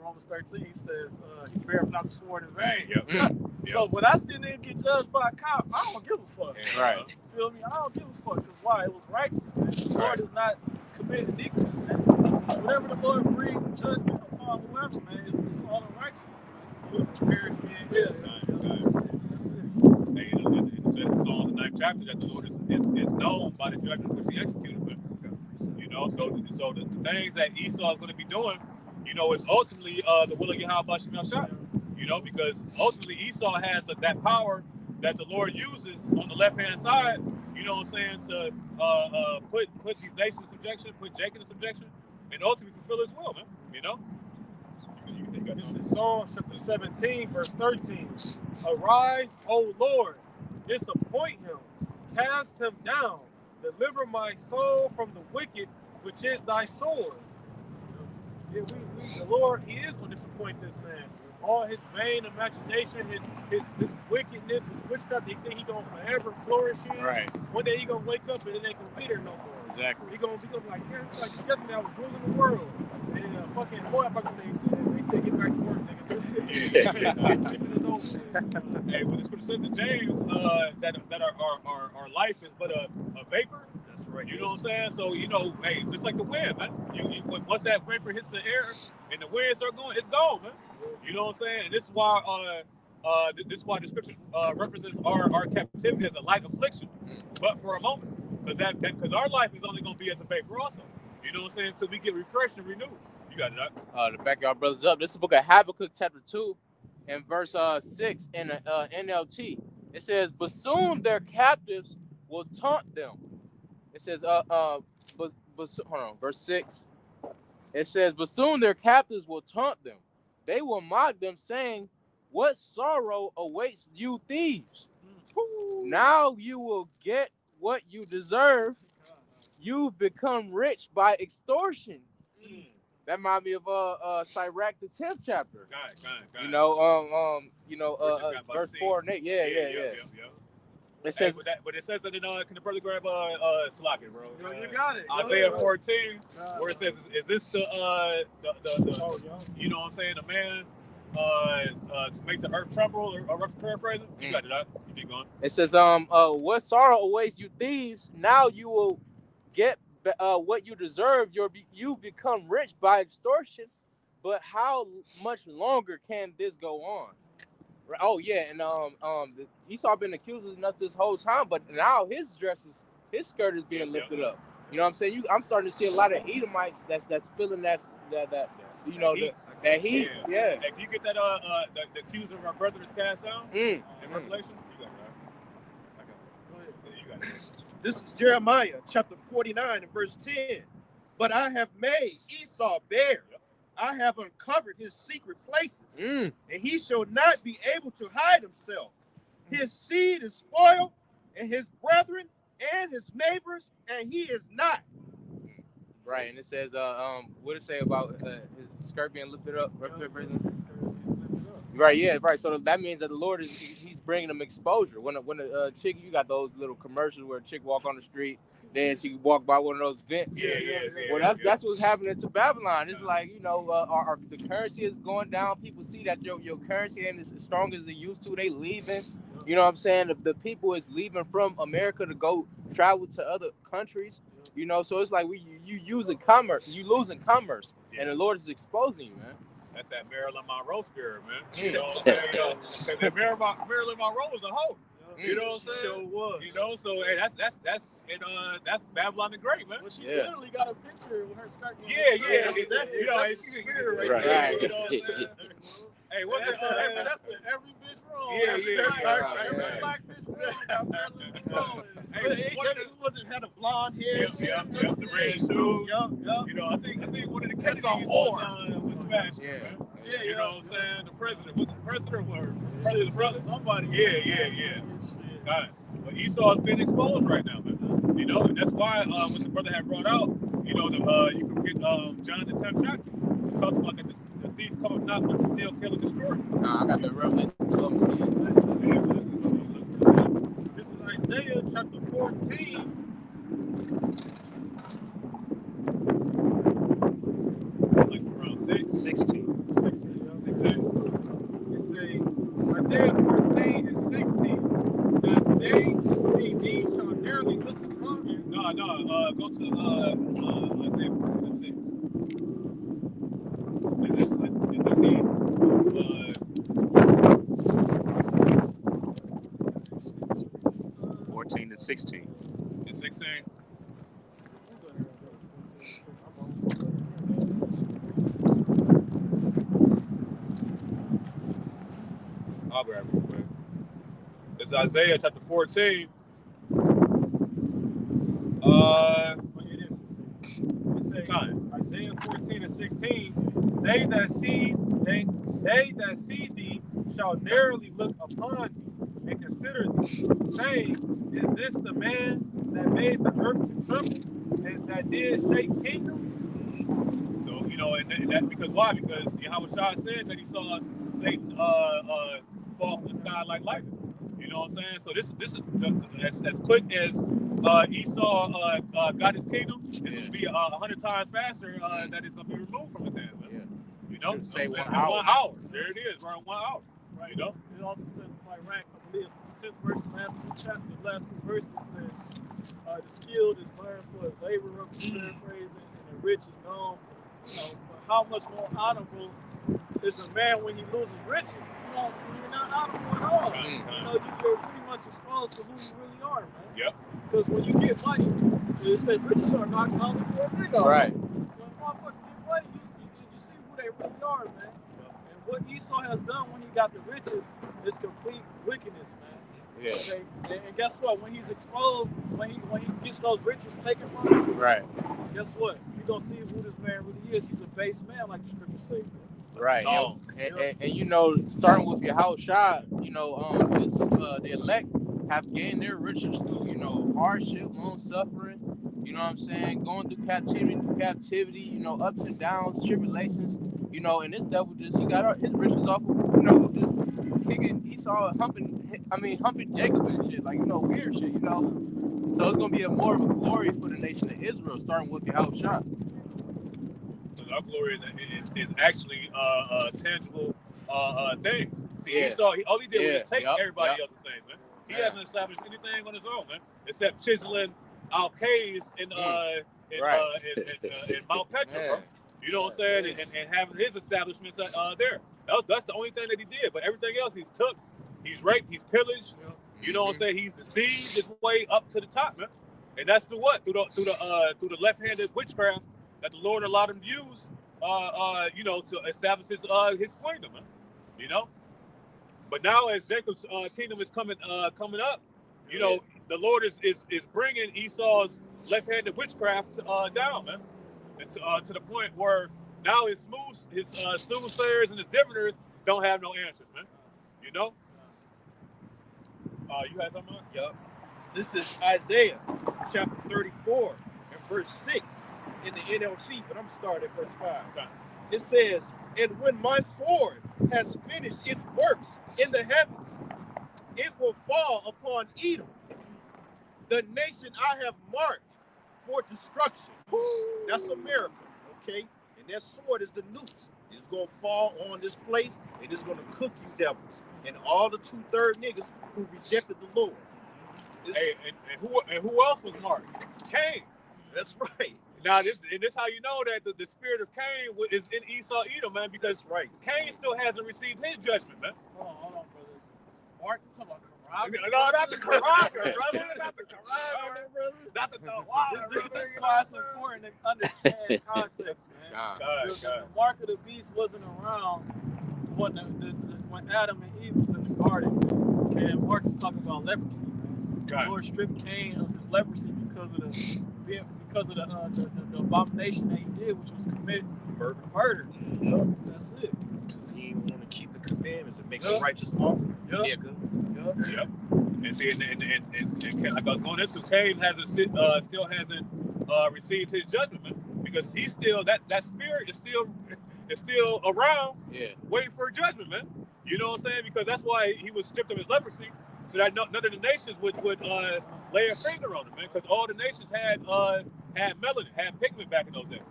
Romans 13 says, he beareth not the sword in vain. Yep. So when I see a nigga get judged by a cop, I don't give a fuck. Yeah. Right. You feel me? I don't give a fuck, because why? It was righteous, man. The Lord is not committing iniquity, man. Whatever the Lord brings judgment upon whoever, man, it's all in righteousness, man. That's it. Hey, it says in Psalms, the 9th chapter, that the Lord is known by the judgment which he executed. But, you know, so the things that Esau is going to be doing, you know, is ultimately the will of Yahweh Shemel Shai. You know, because ultimately Esau has that power that the Lord uses on the left-hand side, you know what I'm saying, to put these nations in subjection, put Jacob in subjection, and ultimately fulfill his will, man. You know? This is Psalm chapter 17, verse 13. Arise, O Lord, disappoint him, cast him down, deliver my soul from the wicked, which is thy sword. Yeah, the Lord, he is going to disappoint this man. All his vain imagination, his wickedness, his witchcraft, they think he going to forever flourish in. Right. One day he going to wake up and it ain't going to be there no more. Exactly. He gonna be like, yeah, it's like yesterday I was ruling the world. And fucking boy, I'm about to say, they said get back to work, nigga. Sleeping is over. Hey, when the scripture says to James that our life is but a vapor. That's right. You know what I'm saying? So hey, just like the wind, man. Once that vapor hits the air and the winds are going, it's gone, man. You know what I'm saying? And this is why this is why the scripture references our captivity as a light affliction, but for a moment, because our life is only going to be as a vapor also. You know what I'm saying? Until we get refreshed and renewed. You got it, Doc. To back y'all brothers up, this is the book of Habakkuk chapter 2 and verse 6 in the NLT. It says, but soon their captives will taunt them. It says, hold on, verse 6. It says, but soon their captives will taunt them. They will mock them, saying, what sorrow awaits you thieves? Now you will get what you deserve. You become rich by extortion. That reminds me of Sirach, the 10th chapter. Got it. Verse 4 and 8. Yeah. It says, but it says that in can the brother grab Slocket, bro? You got it. Isaiah 14, where it says, "Is this the you know what I'm saying, the man to make the earth tremble?" Or paraphrasing? You got it, Doc. You keep going. It says, what sorrow awaits you thieves? Now you will get what you deserve. You become rich by extortion. But how much longer can this go on? Oh yeah, and Esau been accusing us this whole time, but now his skirt is being lifted up. You know what I'm saying? I'm starting to see a lot of Edomites that's feeling that heat. Yeah. Hey, can you get that the accuser of our brother is cast down in Revelation? You got it. You got it. This is Jeremiah chapter 49 and verse 10. But I have made Esau bare. I have uncovered his secret places, and he shall not be able to hide himself. His seed is spoiled, and his brethren and his neighbors, and he is not. Right, and it says, what it say about his skirt being lifted up? Right, yeah, right. So that means that the Lord he's bringing them exposure. When a chick, you got those little commercials where a chick walk on the street, then she walk by one of those vents. Yeah. Well, that's what's happening to Babylon. It's like, the currency is going down. People see that your currency ain't as strong as it used to. They leaving. You know what I'm saying? The people is leaving from America to go travel to other countries. So it's like you losing commerce, and the Lord is exposing you, man. That's that Marilyn Monroe spirit, man. You know what I'm saying? Because Marilyn Monroe was a hoe. You know what I'm saying? Sure was. So hey, that's Babylon the Great, man. Well, she literally got a picture with her skirt. Yeah. That's the spirit right there. You know what I'm saying? Hey, what that's every bitch wrong. Every black bitch wrong. Hey, He had a blonde hair. The red shoes. I think one of the That's Kennedys a whore. was smashed. Yeah, you know what I'm saying? The president was the president or Shit, brother. somebody. Yeah. God. But Esau has been exposed right now, man. And that's why what the brother had brought out, you can get John the 10th chapter. It talks about that the thief cometh not but to steal, kill, and destroy. I got the Revelation 12. This is Isaiah chapter 14. Like around 16. Isaiah 14 and 16. That they see thee shall nearly look upon you. No. Go to Isaiah 14 and 6. Is this he? 14 and 16. And 16. I'll grab it real quick. It's Isaiah chapter 14. Isaiah 14 and 16. They that see thee shall narrowly look upon thee and consider thee, saying, is this the man that made the earth to tremble and that did shake kingdoms? So, and that because why? Because Yahweh Shah said that he saw Satan fall from the sky like lightning. You know what I'm saying? So this is as quick as Esau got his kingdom, it's gonna be 100 times faster that it's gonna be removed from his hands. You know, Say in 1 1 hour. hour. There it is, around 1 hour. Right. You know? It also says it's Iraq, I believe, the 10th verse, the last two verses says, the skilled is learned for his labor of paraphrasing, and the rich is known for, but how much more honorable is a man when he loses riches? You're not honorable at all. You're pretty much exposed to who you really are, man. Yep. Because when you get money, it says riches are not counted for a big are. Right. When motherfuckers get money, you see who they really are, man. And what Esau has done when he got the riches is complete wickedness, man. Yeah. Okay? And guess what? When he's exposed, when he gets those riches taken from him, Right. guess what? You're gonna see who this man really is. He's a base man, like the scripture says. Right. Oh. And starting with your house shot, the elect have gained their riches through, hardship, long suffering, you know what I'm saying, going through captivity, ups and downs, tribulations, and this devil he got his riches off of, just kicking Esau, humping Jacob and shit, weird shit, So it's gonna be more of a glory for the nation of Israel, starting with your house shot. Our glory is actually tangible things. See, Yeah. Esau, all he did was take Yep. everybody else's things, man. He hasn't established anything on his own, man, except chiseling out caves in Mount Petra, bro. You know what I'm saying? And having his establishments there. That's the only thing that he did. But everything else he's took, he's raped, he's pillaged. You know what I'm saying? He's deceived his way up to the top, man. And that's through what? Through the left-handed witchcraft that the Lord allowed him to use, to establish his kingdom, man. But now as Jacob's kingdom is coming up, the Lord is bringing Esau's left-handed witchcraft down, man, and to the point where now his soothsayers and his diviners don't have no answers, man. You had something? Yup. This is Isaiah chapter 34 and verse 6 in the NLT, but I'm starting at verse 5. Okay. It says, "And when my sword has finished its works in the heavens, it will fall upon Edom, the nation I have marked for destruction." That's America, okay? And that sword is the nukes. It's going to fall on this place, and it's going to cook you devils and all the 2/3 niggas who rejected the Lord. Hey, and who else was marked? Cain. That's right. Now this how you know that the spirit of Cain is in Esau Edom, man, because That's right. Cain still hasn't received his judgment, man. Hold on, brother. Mark, you talking about Quran? No, not the Quran, brother. Not the Quran, brother. Not the Quran, brother. This is why it's important to understand context, man. The mark of the beast wasn't around when Adam and Eve was in the garden. Okay, and Mark is talking about leprosy. The Lord stripped Cain of his leprosy because of the abomination that he did, which was commit murder. That's it. Because he didn't want to keep the commandments and make a righteous offering. Yep. And see, and like I was going into, Cain still hasn't received his judgment, man, because he's still that spirit is still around, waiting for a judgment, man. You know what I'm saying? Because that's why he was stripped of his leprosy, so that none of the nations would lay a finger on him, man. Because all the nations had melanin, had pigment back in those days.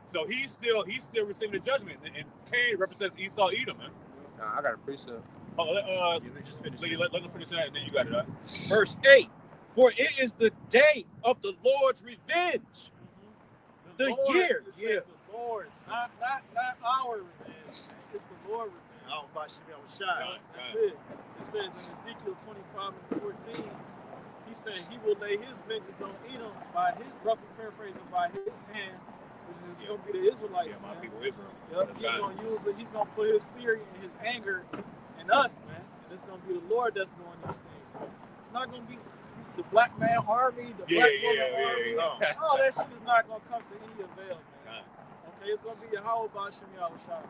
So he's still receiving the judgment, and Cain represents Esau Edom, man. I got a precept. Just finish. Let them finish that, and then you got it. Right? Verse 8, "For it is the day of the Lord's revenge." The year. It says the Lord's, not our revenge. It's the Lord's revenge. That's it. It says in Ezekiel 25 and 14, he said he will lay his vengeance on Edom by his, roughly paraphrasing, by his hand, which is going to be the Israelites. Yeah, my man. people Israel. Yep. He's going to use it. He's going to put his fury and his anger in us, man. And it's going to be the Lord that's doing these things, man. It's not going to be the black man army, the black woman army. No. All that shit is not going to come to any avail, man. Okay, it's going to be Yahweh Ba'Shem Yahushua.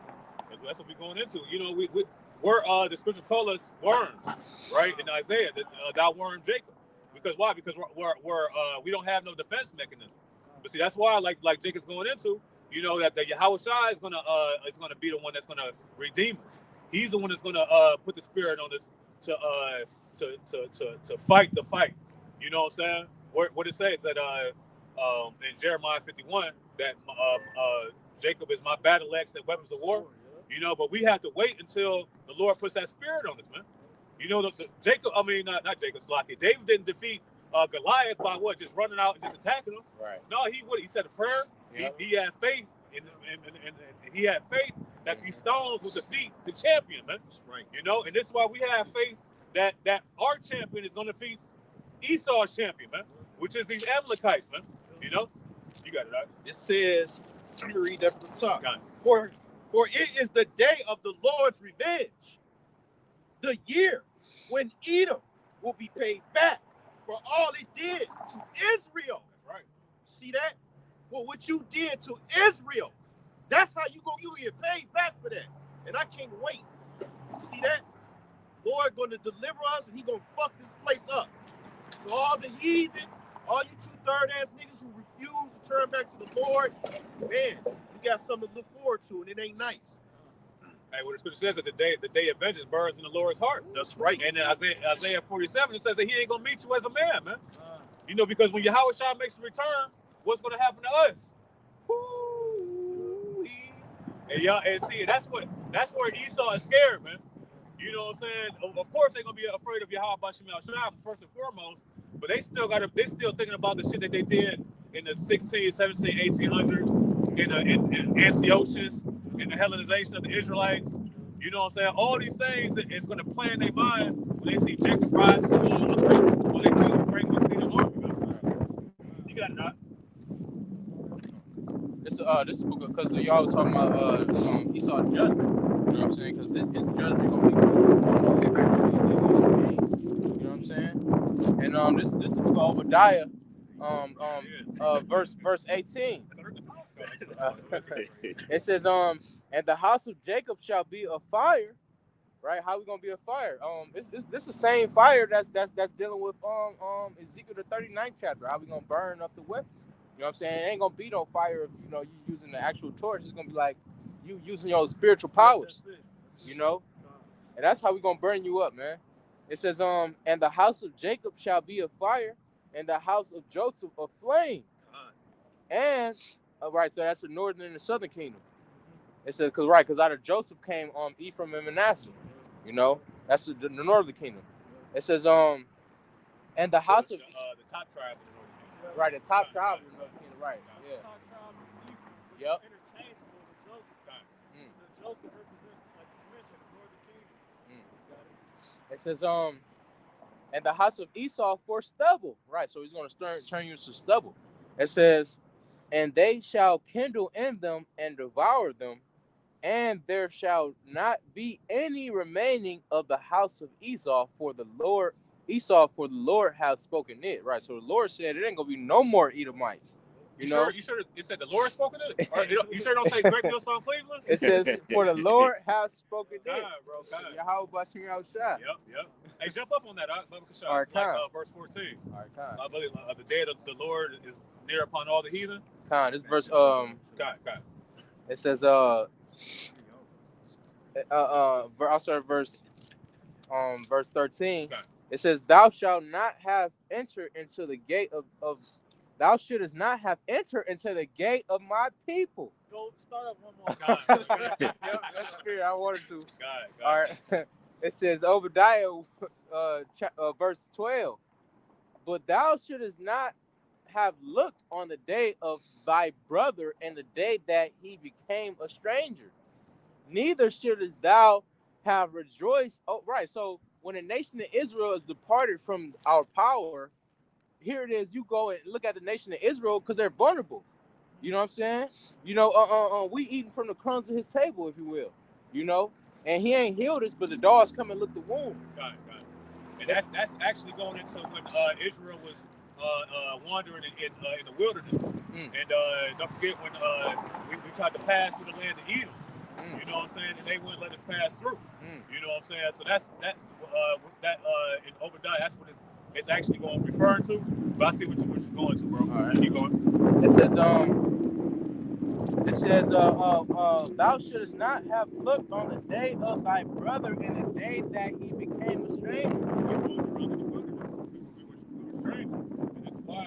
That's what we're going into. We're the scripture call us worms, right? In Isaiah, thou worm Jacob. Because why? Because we don't have no defense mechanism. But see, that's why, like Jacob's going into, that Yahweh Shai is gonna be the one that's gonna redeem us. He's the one that's gonna put the spirit on us to fight the fight. You know what I'm saying? What it says that in Jeremiah 51 that Jacob is my battle axe and weapons of war. You know, but we have to wait until the Lord puts that spirit on us, man. You know, Jacob. I mean, not Jacob. Slocky. David didn't defeat Goliath by what? Just running out and just attacking him. Right. No, he said a prayer. Yep. He had faith, and he had faith that these stones would defeat the champion, man. That's right. You know, and this is why we have faith that our champion is going to defeat Esau's champion, man, which is these Amalekites, man. You know, you got it, right? It says, let me read that from the top. Got it. For it is the day of the Lord's revenge, the year when Edom will be paid back for all it did to Israel. That's right. See that? For what you did to Israel. That's how you get paid back for that. And I can't wait. See that? Lord going to deliver us, and he going to fuck this place up. So all the heathen, all you 2/3 ass niggas who refuse to turn back to the Lord, man, you got something to look forward to, and it ain't nice. Hey, what the scripture says that the day of vengeance burns in the Lord's heart. That's right. And in Isaiah 47, it says that he ain't gonna meet you as a man, man. You know, because when Yahweh Shah makes a return, what's gonna happen to us? And y'all, and see, that's where Esau is scared, man. You know what I'm saying? Of course, they're gonna be afraid of Yahweh Bashim Shah first and foremost, but they still thinking about the shit that they did in the 16, 17, 1800s, in Antiochus, in the Hellenization of the Israelites. You know what I'm saying? All these things is going to play in their mind when they see Jacob rise from when they bring the seed of army. You got it, Doc. This is because y'all was talking about Esau's judgment. You know what I'm saying? Because his judgment gonna be. You know what I'm saying? And this is book of Obadiah, verse 18. It says, and the house of Jacob shall be a fire, right? How we gonna be a fire? This the same fire that's dealing with Ezekiel the 39th chapter. How we gonna burn up the weapons? You know what I'm saying? It ain't gonna be no fire if you using the actual torch. It's gonna be like you using your spiritual powers. You know, and that's how we gonna burn you up, man. It says, and the house of Jacob shall be a fire, and the house of Joseph a flame, and right, so that's the northern and the southern kingdom. It says, because out of Joseph came Ephraim and Manasseh. You know, that's the northern kingdom. It says, and the house of the top tribe of the northern kingdom. Right, the top tribe of the northern kingdom. Right, yeah. The top tribe is Ephraim, which Yep. is interchangeable with Joseph. The Joseph represents, like you mentioned, the northern kingdom. Got it. It says, and the house of Esau for stubble. Right, so he's going to turn you into stubble. It says, and they shall kindle in them and devour them, and there shall not be any remaining of the house of Esau, for the Lord has spoken it. Right, so the Lord said it ain't gonna be no more Edomites. You know? Sure it said the Lord spoken it? Or you sure don't say Great Mill Song Cleveland? It says, for the Lord has spoken it. God, bro, God. Yahweh Bashim Yahushua. Yep. Hey, jump up on that, All right, like verse 14. All right, Khan. I believe the day of the Lord is near upon all the heathen. Khan, this verse, God. it says, I'll start verse 13. God. It says, thou shalt not have entered into the gate of thou shouldest not have entered into the gate of my people. Go start up one more. God. Yep, that's the spirit I wanted to. God. All right. It says, Obadiah, verse 12. But thou shouldest not have looked on the day of thy brother and the day that he became a stranger. Neither shouldest thou have rejoiced. Oh, right. So when the nation of Israel is departed from our power, here it is. You go and look at the nation of Israel because they're vulnerable. You know what I'm saying? You know, we eating from the crumbs of his table, if you will. You know, and he ain't healed us, but the dogs come and lick the wound. God. And that's actually going into when Israel was wandering in the wilderness. And don't forget when we tried to pass through the land of Edom. You know what I'm saying? And they wouldn't let us pass through. You know what I'm saying? So that's in Obadiah, that's what it's actually going to refer to. But I see what you're going to, bro. All right. Keep going. It says, It says, thou shouldst not have looked on the day of thy brother in the day that he became a stranger. We were under the wilderness. We were strangers. And that's why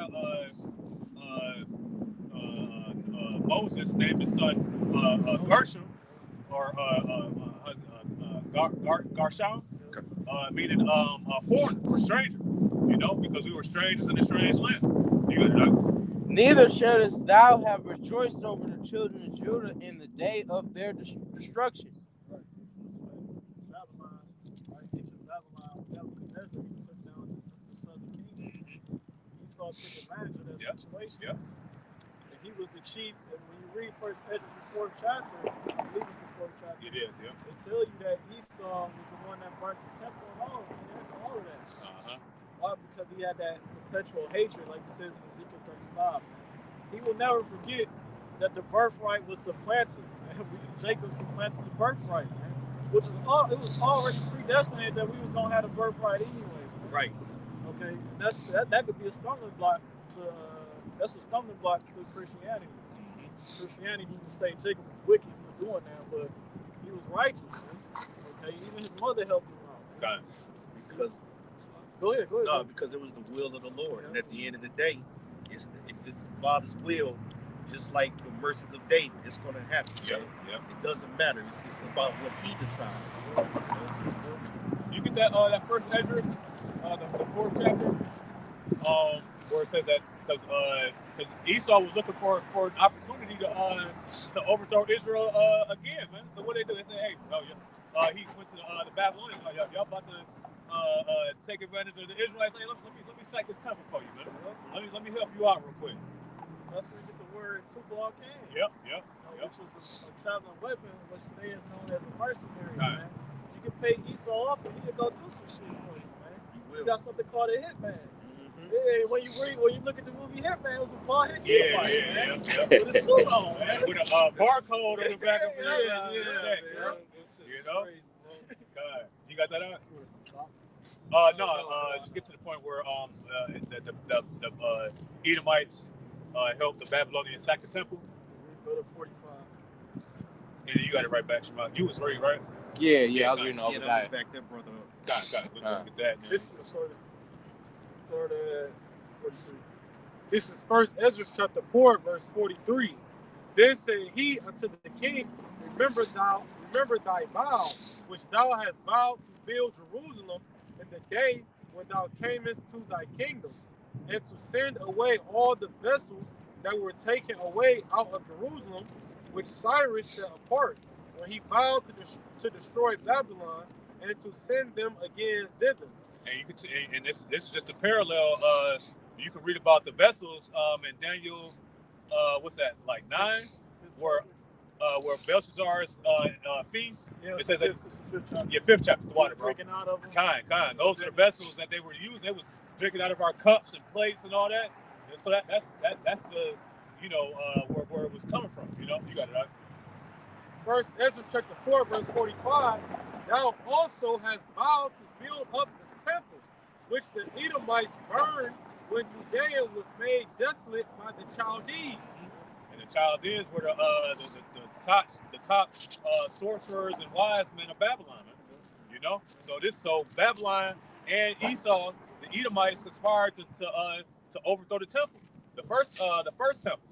Moses named his son Gershom, or Gershom, meaning foreigner or stranger. You know, because we were strangers in a strange land. You got it, right? Neither shouldst thou have rejoiced over the children of Judah in the day of their destruction. Babylon, right? Ancient Babylon, Nebuchadnezzar, he took down the southern kingdom. Esau took advantage of that situation. Yep. And he was the chief. And when you read First Ezra, the 4th chapter, I believe it's the 4th chapter. It is, yeah. They tell you that Esau was the one that burnt the temple and all of that. Why? Because he had that perpetual hatred, like it says in Ezekiel 35. He will never forget that the birthright was supplanted. Jacob supplanted the birthright, man. Which is it was already predestinated that we was gonna have a birthright anyway. Man. Right. Okay, that could be a stumbling block to Christianity. Christianity, you can say Jacob was wicked for doing that, but he was righteous. Man. Okay, even his mother helped him out. God. Because Go ahead. no, because it was the will of the Lord, and at the end of the day, if it's the Father's will, just like the mercies of David, it's going to happen. Yep. It doesn't matter. It's about what He decides. You get that first Ezra, the 4th chapter, where it says that because Esau was looking for an opportunity to overthrow Israel again, man. So what they do? They say, hey, he went to the Babylonians. Y'all about to take advantage of the Israelites. Hey, let me sack the temple for you, man. Let me help you out real quick. That's where you get the word Tubal Cain. Yep. Which was a traveling weapon, which today is known as a mercenary, Right. man. You can pay Esau off and he'll go do some shit for you, man. You got something called a hitman. Yeah, when you look at the movie Hitman, it was a ball hit man. With a suit on, man. With a barcode on the back of the Yeah. You know? God, you got that out? No, just get to the point where the Edomites helped the Babylonians sack the temple. Go to 45. And then you got it right back, Shema. You was ready, right? Yeah, I was reading over that. Back there, brother. Got it. Look at that. This is start at 43. This is First Ezra chapter 4, verse 43. Then said he unto the king, Remember thy vow, which thou hast vowed to build Jerusalem in the day when thou camest to thy kingdom, and to send away all the vessels that were taken away out of Jerusalem, which Cyrus set apart, when he vowed to destroy Babylon, and to send them again thither. And you can and this is just a parallel. You can read about the vessels in Daniel, what's that, like 9, where Belshazzar's feast. Yeah, it says that. it's the 5th chapter. Yeah, 5th chapter, the water, bro. Drinking out of them. Kind. Those are the vessels that they were using. They was drinking out of our cups and plates and all that. And so that's the where it was coming from. You know, you got it right. First Ezra chapter 4, verse 45. Thou also hast vowed to build up the temple, which the Edomites burned when Judea was made desolate by the Chaldees. And the Chaldeans were the top sorcerers and wise men of Babylon, man. You know, so Babylon and Esau, the Edomites, conspired to overthrow the temple, the first temple.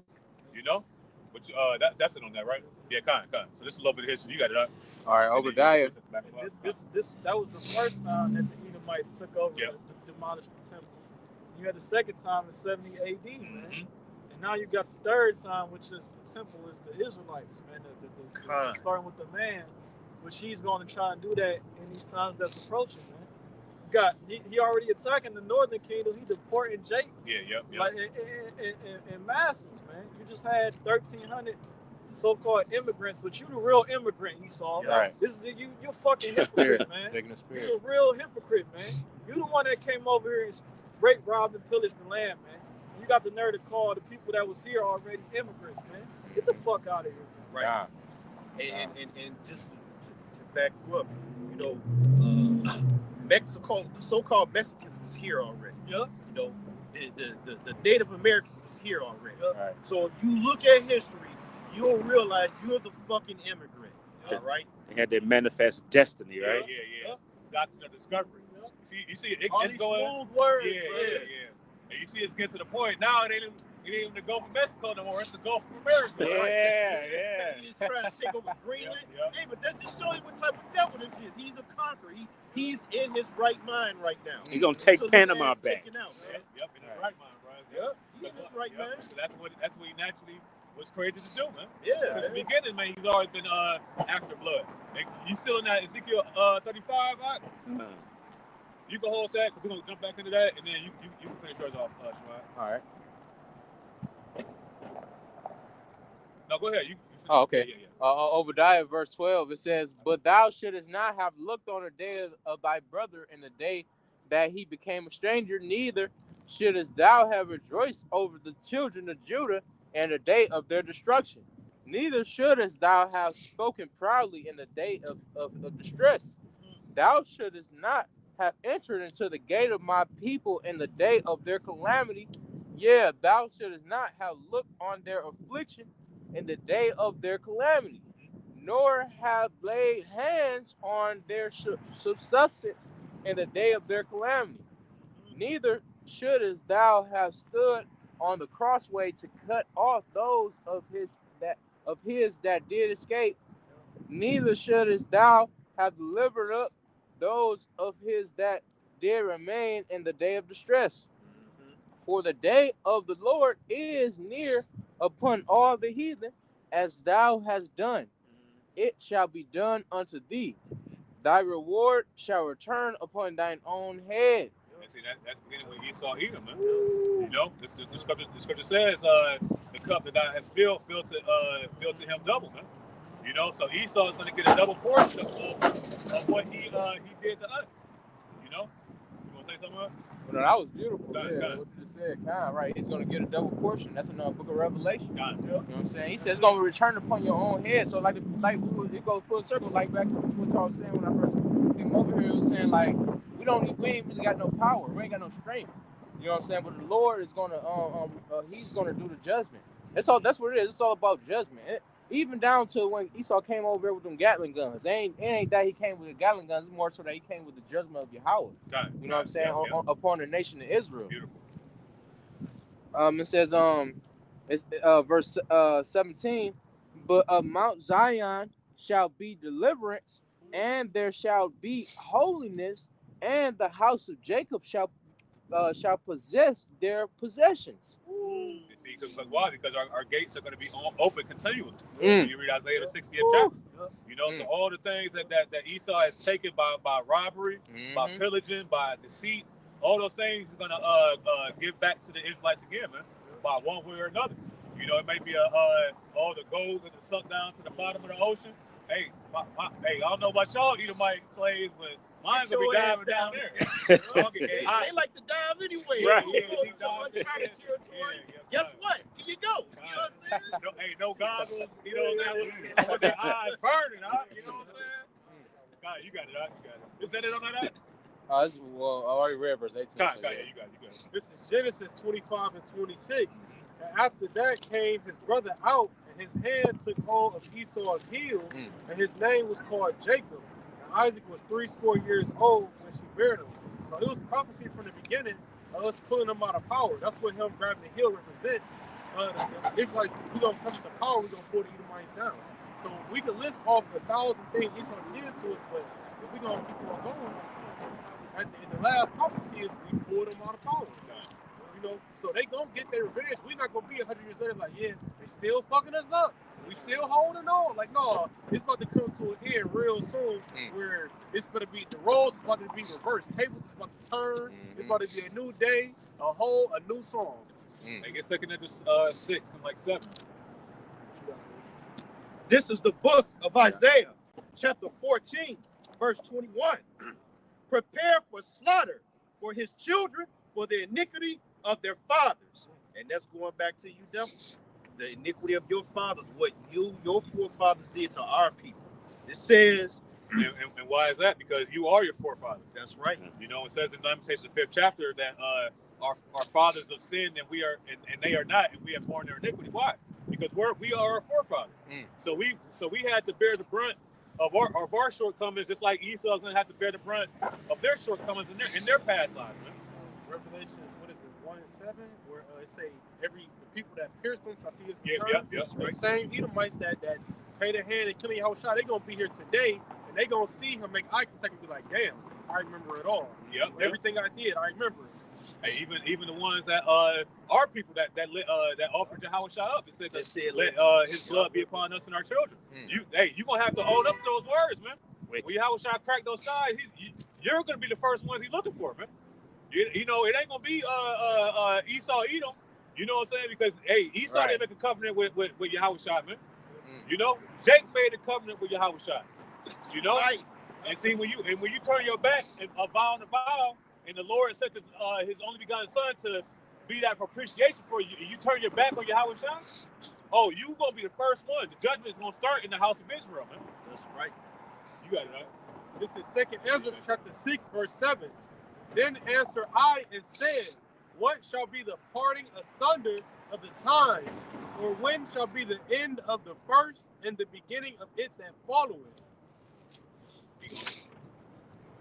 You know, which that's it on that, right? Yeah, kind. So this is a little bit of history. You got it up. All right, Obadiah. That was the first time that the Edomites took over, demolished the temple. You had the second time in 70 AD, man. And now you got the third time, which is simple, is the Israelites, man. Starting with the man, which he's going to try and do that in these times that's approaching, man. He already attacking the northern kingdom. He deporting Jake. Like in masses, man. You just had 1,300 so-called immigrants, but you the real immigrant, Esau. Yeah. Right. This is you're fucking hypocrite, man. Taking the spirit. You're a real hypocrite, man. You the one that came over here and raped, robbed, and pillaged the land, man. And you got the nerve to call the people that was here already immigrants, man. Get the fuck out of here, man. Right. Yeah. And just to back you up, Mexico, the so-called Mexicans is here already. Yep. You know, the Native Americans is here already. Yep. Right. So if you look at history, you'll realize you're the fucking immigrant. Okay. All right? They had their manifest destiny, Yeah, right? yeah. Doctrine of discovery. You see, All it's these going. smooth words, Yeah, bro. yeah. And you see, it's getting to the point now. It ain't even the Gulf of Mexico no more. It's the Gulf of America. Yeah. He's trying to take over Greenland. Yeah. Hey, but that just shows you what type of devil this is. He's a conqueror. He's in his right mind right now. He's gonna take So this Panama man's back. taken out, man. Yep, in his right mind, bro. Yep, he's in his right mind. So that's what he naturally was created to do, man. Yeah. Since the beginning, man, he's always been after blood. And you still in that Ezekiel 35, right? You can hold that. We're gonna jump back into that, and then you can finish yours off, Shemai. All right. No, go ahead. You finish. Oh, okay. Yeah. Obadiah verse 12, it says, "But thou shouldest not have looked on the day of thy brother in the day that he became a stranger, neither shouldest thou have rejoiced over the children of Judah in the day of their destruction. Neither shouldest thou have spoken proudly in the day of distress. Thou shouldest not have entered into the gate of my people in the day of their calamity. Yeah, thou shouldest not have looked on their affliction in the day of their calamity, nor have laid hands on their subsistence in the day of their calamity. Neither shouldest thou have stood on the crossway to cut off those of his that did escape. Neither shouldest thou have delivered up those of his that did remain in the day of distress. For the day of the Lord is near upon all the heathen, as thou hast done. It shall be done unto thee. Thy reward shall return upon thine own head." And see, that's beginning with Esau Edom, man. You know, the scripture says, the cup that thou hast filled to him double, man. You know, so Esau is going to get a double portion of what he did to us. You know, you want to say something else? Well, that was beautiful. Got it. What you just said, kind right? He's going to get a double portion. That's in the book of Revelation. Got it. You know what I'm saying? He says it's going to return upon your own head. So it goes full circle, like back to what y'all was saying when I first came over here. It was saying like we ain't really got no power. We ain't got no strength. You know what I'm saying? But the Lord is going to he's going to do the judgment. That's what it is. It's all about judgment. Even down to when Esau came over here with them Gatling guns. It ain't that he came with the Gatling guns. It's more so that he came with the judgment of Yahweh. Got it. You know what I'm saying? Upon the nation of Israel. Beautiful. It says, it's verse 17, "But of Mount Zion shall be deliverance, and there shall be holiness, and the house of Jacob shall possess their possessions." You see, because why? Because our gates are going to be open continually. Mm. When you read Isaiah the 60th chapter. You know, so all the things that Esau has taken by robbery, by pillaging, by deceit, all those things is going to give back to the Israelites again, man, by one way or another. You know, it may be all the gold that is sunk down to the bottom of the ocean. Hey, I don't know about y'all Edomite slaves, but mine's going to be diving down there. They like to dive anyway. Right. You go to uncharted territory. Guess what? Here you go. You know what I'm saying? No goggles, you know what I'm saying? With their eyes burning, huh? You know what I'm saying? God, you got it, huh? You got it. Is that it on that? I already read verse 18. God, yeah, you got it. This is Genesis 25 and 26. And after that came his brother out, and his hand took hold of Esau's heel, and his name was called Jacob. And Isaac was 80 years old when she bare him. So it was prophecy from the beginning of us pulling them out of power. That's what him grabbing the heel represent. The Israelites, we're going to come to power, we're going to pull the Edomites down. So we can list off 1,000 things Esau did to us, but if we're going to keep on going, and the last prophecy is we pull them out of power. You know, so they gonna get their revenge. We're not gonna be 100 years later like, yeah, they still fucking us up. We still holding on. Like, no, it's about to come to an end real soon where it's gonna be, the roles is about to be reversed. Tables is about to turn. It's about to be a new day, a new song. They get second into 6 and like 7. This is the book of Isaiah, chapter 14, verse 21. Prepare for slaughter for his children, for the iniquity of their fathers. And that's going back to you devils. The iniquity of your fathers, what your forefathers did to our people. It says, and why is that? Because you are your forefathers. that's right. You know, it says in Lamentations, the 5th chapter, that our fathers have sinned and we are, and they are not, and we have borne their iniquity. Why? because we are our forefather. So we had to bear the brunt of our shortcomings, just like Esau's gonna have to bear the brunt of their shortcomings in their past lives, man. Revelation, what is it, 1:7, where it say the people that pierced him shall see his Yeah, return. right. The same Edomites that paid their hand and killing Yahushua, they gonna be here today, and they gonna see him make eye contact and be like, damn, I remember it all. Everything I did, I remember it. Hey, even the ones that our people that offered Yahushua up and said that let his blood be upon us and our children. You gonna have to hold up to those words, man. When Yahushua crack those skies, you're gonna be the first ones he's looking for, man. You know, it ain't gonna be Esau Edom. You know what I'm saying? Because hey, Esau didn't make a covenant with Yahushua, man. You know, Jake made a covenant with Yahushua. You know, and see when you turn your back and vow on the vow, and the Lord sent his only begotten Son to be that propitiation for you, and you turn your back on Yahushua, oh, you gonna be the first one. The judgment is gonna start in the house of Israel, man. That's right. You got it, right? This is 2 Ezra chapter 6, verse 7. Then answered I and said, what shall be the parting asunder of the times, or when shall be the end of the first and the beginning of it that followeth?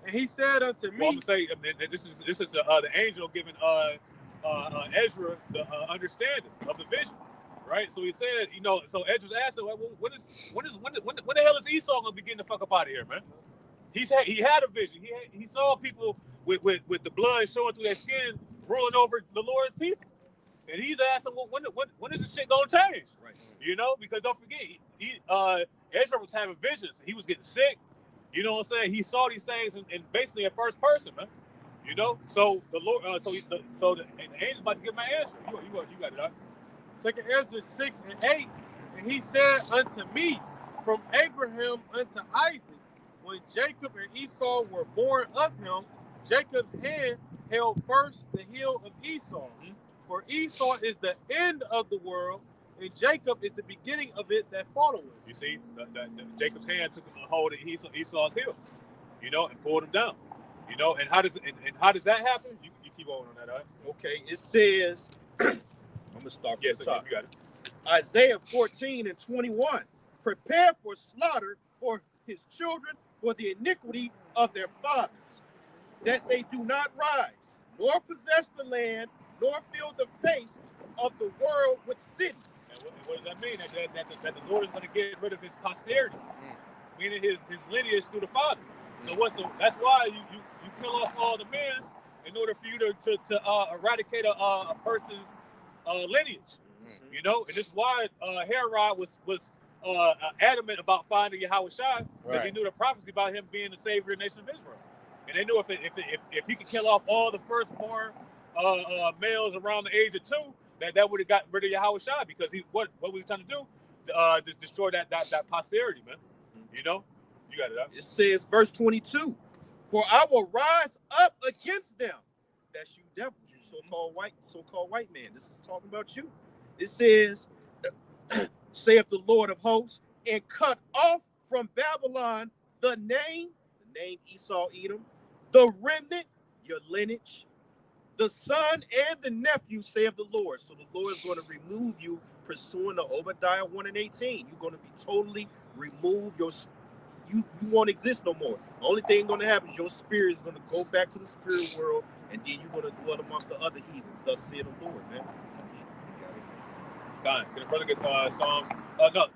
And he said unto me, well, I'm gonna say this is the angel giving Ezra the understanding of the vision, right? So he said, you know, so Ezra's asking, well, when the hell is Esau gonna begin to fuck up out of here, man? He had a vision. He saw people with the blood showing through their skin, ruling over the Lord's people, and he's asking, well, when is this shit gonna change? Right. You know, because don't forget, Ezra was having visions. He was getting sick. You know what I'm saying? He saw these things in basically in first person, man. You know, so the Lord, the angel's about to give my answer. You got it, right? 2 Ezra 6 and 8, and he said unto me, from Abraham unto Isaac, when Jacob and Esau were born of him, Jacob's hand held first the heel of Esau. For Esau is the end of the world, and Jacob is the beginning of it that followeth. You see, Jacob's hand took a hold of Esau's heel, you know, and pulled him down. You know, and how does that happen? You keep going on that, all right? Okay, it says, I'm gonna start from the top. You got it. Isaiah 14 and 21. Prepare for slaughter for his children, for the iniquity of their fathers, that they do not rise, nor possess the land, nor fill the face of the world with cities. And what does that mean? That the Lord is going to get rid of his posterity, meaning his lineage through the father. So that's why you kill off all the men in order for you to eradicate a person's lineage. You know, and this is why Herod was adamant about finding Yahushua, because he knew the prophecy about him being the savior of the nation of Israel. And they knew if he could kill off all the firstborn males around the age of 2, that would have got rid of Yahushua, because what was he trying to do? To destroy that posterity, man. You know, you got it. Huh? It says, verse 22, for I will rise up against them. That's you devils, you so-called white man. This is talking about you. It says, saith the Lord of hosts, and cut off from Babylon the name Esau Edom, the remnant, your lineage, the son and the nephew, saith the Lord. So the Lord is going to remove you, pursuing the Obadiah 1 and 18. You're going to be totally removed. You won't exist no more. The only thing going to happen is your spirit is going to go back to the spirit world, and then you're going to dwell amongst the other heathen. Thus saith the Lord, man. Can a brother get Psalms? No,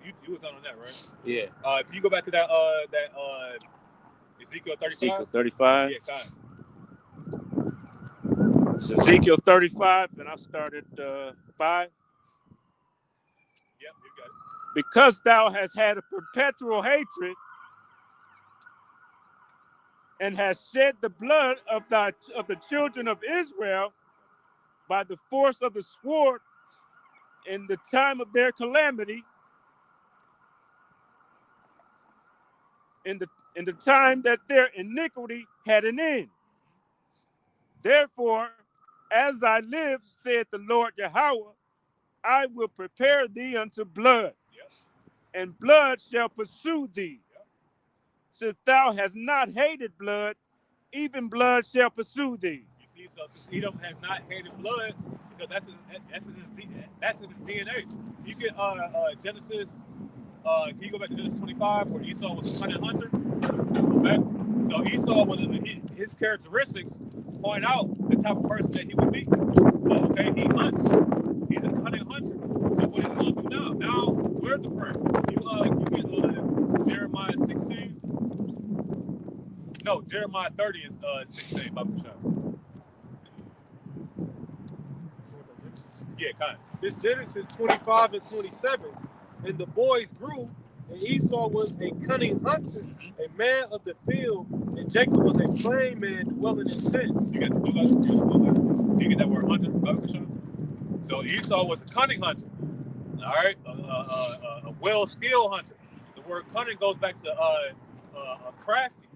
you was on that, right? Yeah. Can you go back to that Ezekiel 35? Ezekiel 35. Yeah, God. It's Ezekiel 35, and I started 5. Yep, you got it. Because thou hast had a perpetual hatred and hast shed the blood of the children of Israel by the force of the sword in the time of their calamity, in the time that their iniquity had an end. Therefore, as I live, saith the Lord Yahweh, I will prepare thee unto blood, and blood shall pursue thee. Since thou hast not hated blood, even blood shall pursue thee. You Esau, since Edom has not hated blood, because that's in his DNA. You get Genesis. Can you go back to Genesis 25 where Esau was a cunning hunter? Okay. So Esau his characteristics point out the type of person that he would be. Okay, he hunts. He's a cunning hunter. So what is he gonna do now? Now where's the prayer? You get Jeremiah 16. No, Jeremiah 30 and 16. Yeah, kind of. This Genesis 25 and 27. And the boys grew, and Esau was a cunning hunter, a man of the field, and Jacob was a plain man dwelling in tents. You get that word hunter? So Esau was a cunning hunter. All right, a well-skilled hunter. The word cunning goes back to crafty.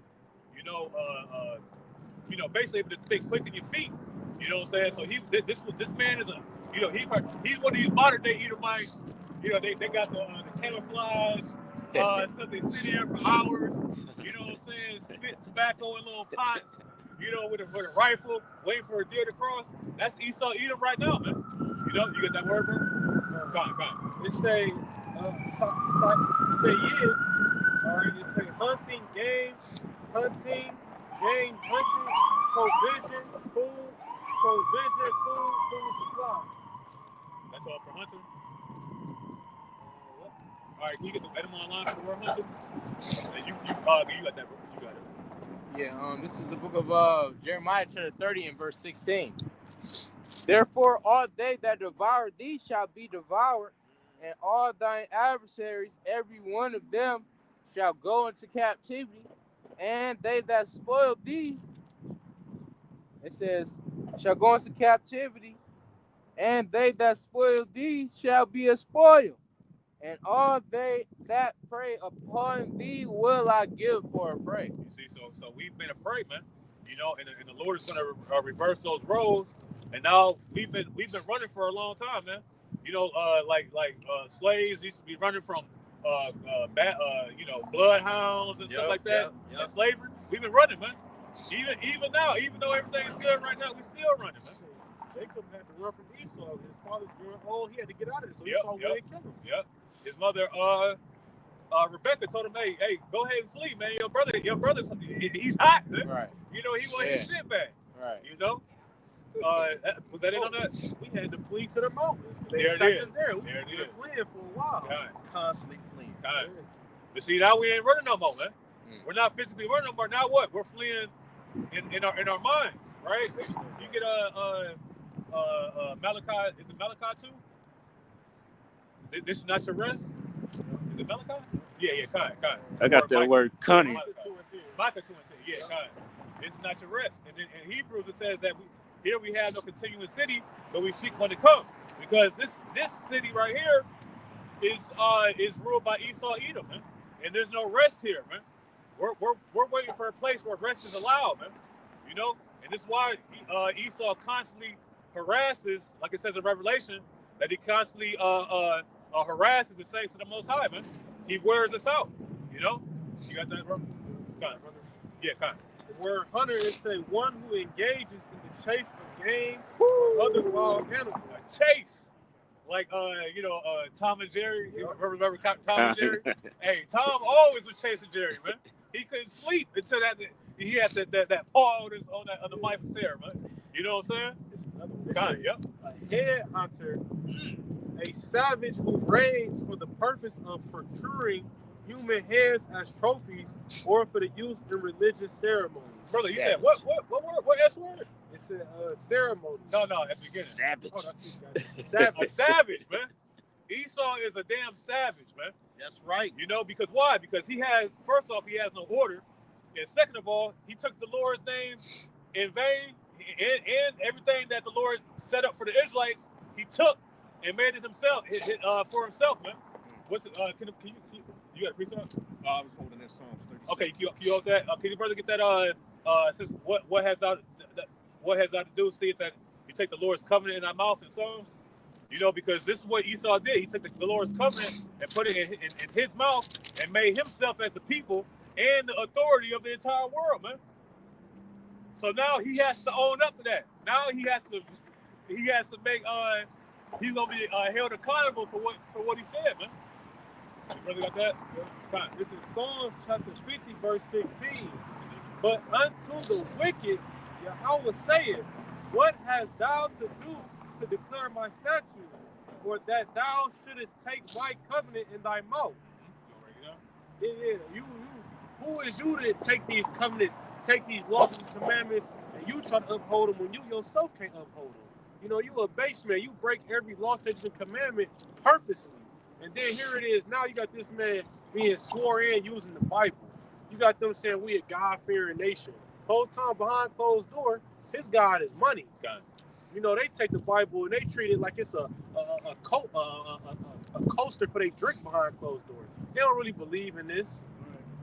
Basically able to think quick in your feet. You know what I'm saying? So this man is he's one of these modern day Edomites. They got the camouflage stuff. They sit there for hours. You know what I'm saying? Spit tobacco in little pots. With a rifle, waiting for a deer to cross. That's Esau Edom right now, man. You get that word, bro? Come on. It say Sayid. All right, it say hunting, game hunting, provision, food supply. That's all for hunting. All right, can you get the etymology line for the word hunting? You got that, bro. You got it. Yeah, this is the book of Jeremiah chapter 30 and verse 16. Therefore, all they that devour thee shall be devoured, and all thine adversaries, every one of them, shall go into captivity, and they that spoil thee, it says, shall go into captivity, and they that spoil thee shall be a spoil. And all they that prey upon thee will I give for a prey. You see, so we've been a prey, man. And the Lord is going to reverse those roles. And now we've been running for a long time, man. Slaves used to be running from bloodhounds and stuff like that. Yep. And slavery, we've been running, man. Even now, even though everything is good right now, we still running, man. Jacob had to run from Esau. His father's growing old. He had to get out of it. So Esau went and killed him. Yep. His mother, Rebecca, told him, "Hey, go ahead and flee, man. Your brother, he's hot, man. Right. He want his shit back. Right. Was that it on that? We had to flee to the mountains. There it is. There. We were fleeing for a while. Constantly fleeing. But see, now we ain't running no more, man. We're not physically running no more. Now what? We're fleeing in our minds, right? You get Malachi. Is it Malachi 2? This is not your rest. Is it Malachi? Yeah, kind. I got that word cunning. Micah 2 and 10. Yeah, kind. This is not your rest. And then in Hebrews it says that here we have no continuing city, but we seek one to come. Because this city right here is ruled by Esau Edom, man. And there's no rest here, man. We're waiting for a place where rest is allowed, man. And this is why Esau constantly harasses, like it says in Revelation, that he constantly harasses the saints of the Most High, man. He wears us out, You got that, bro? Kind. Yeah, kind. The word hunter is one who engages in the chase of game or other wild animals. Chase. Like, Tom and Jerry. Remember Tom and Jerry? Hey, Tom always was chasing Jerry, man. He couldn't sleep until he had that paw on the Michael there, man. You know what I'm saying? Kind of, yep. A head hunter, a savage who raids for the purpose of procuring human heads as trophies or for the use in religious ceremonies. Brother, you said what S word? It said ceremony. No, at the beginning. Savage. Savage. A savage, man. Esau is a damn savage, man. That's right. Because why? Because first off, he has no order. And second of all, he took the Lord's name in vain. And everything that the Lord set up for the Israelites, he took and made it himself for himself, man. What's it? You got a precept? I was holding that Psalms 36. Okay, you hold that? Can you brother get that? Since what has that to do? See if that you take the Lord's covenant in our mouth in Psalms. Because this is what Esau did. He took the Lord's covenant and put it in his mouth and made himself as the people and the authority of the entire world, man. So now he has to own up to that. Now he has to make he's gonna be held accountable for what he said, man. You brother got that? Yeah. This is Psalms chapter 50, verse 16. But unto the wicked, Yahweh saith, what hast thou to do to declare my statutes, or that thou shouldest take my covenant in thy mouth? Yeah. Who is you to take these covenants, take these laws and commandments, and you try to uphold them when you yourself can't uphold them? You know, you a base man. You break every law, statute, and commandment purposely. And then here it is. Now you got this man being swore in using the Bible. You got them saying we a God-fearing nation. Whole time behind closed door, his God is money. God. You know, they take the Bible and they treat it like it's a coaster for they drink behind closed doors. They don't really believe in this,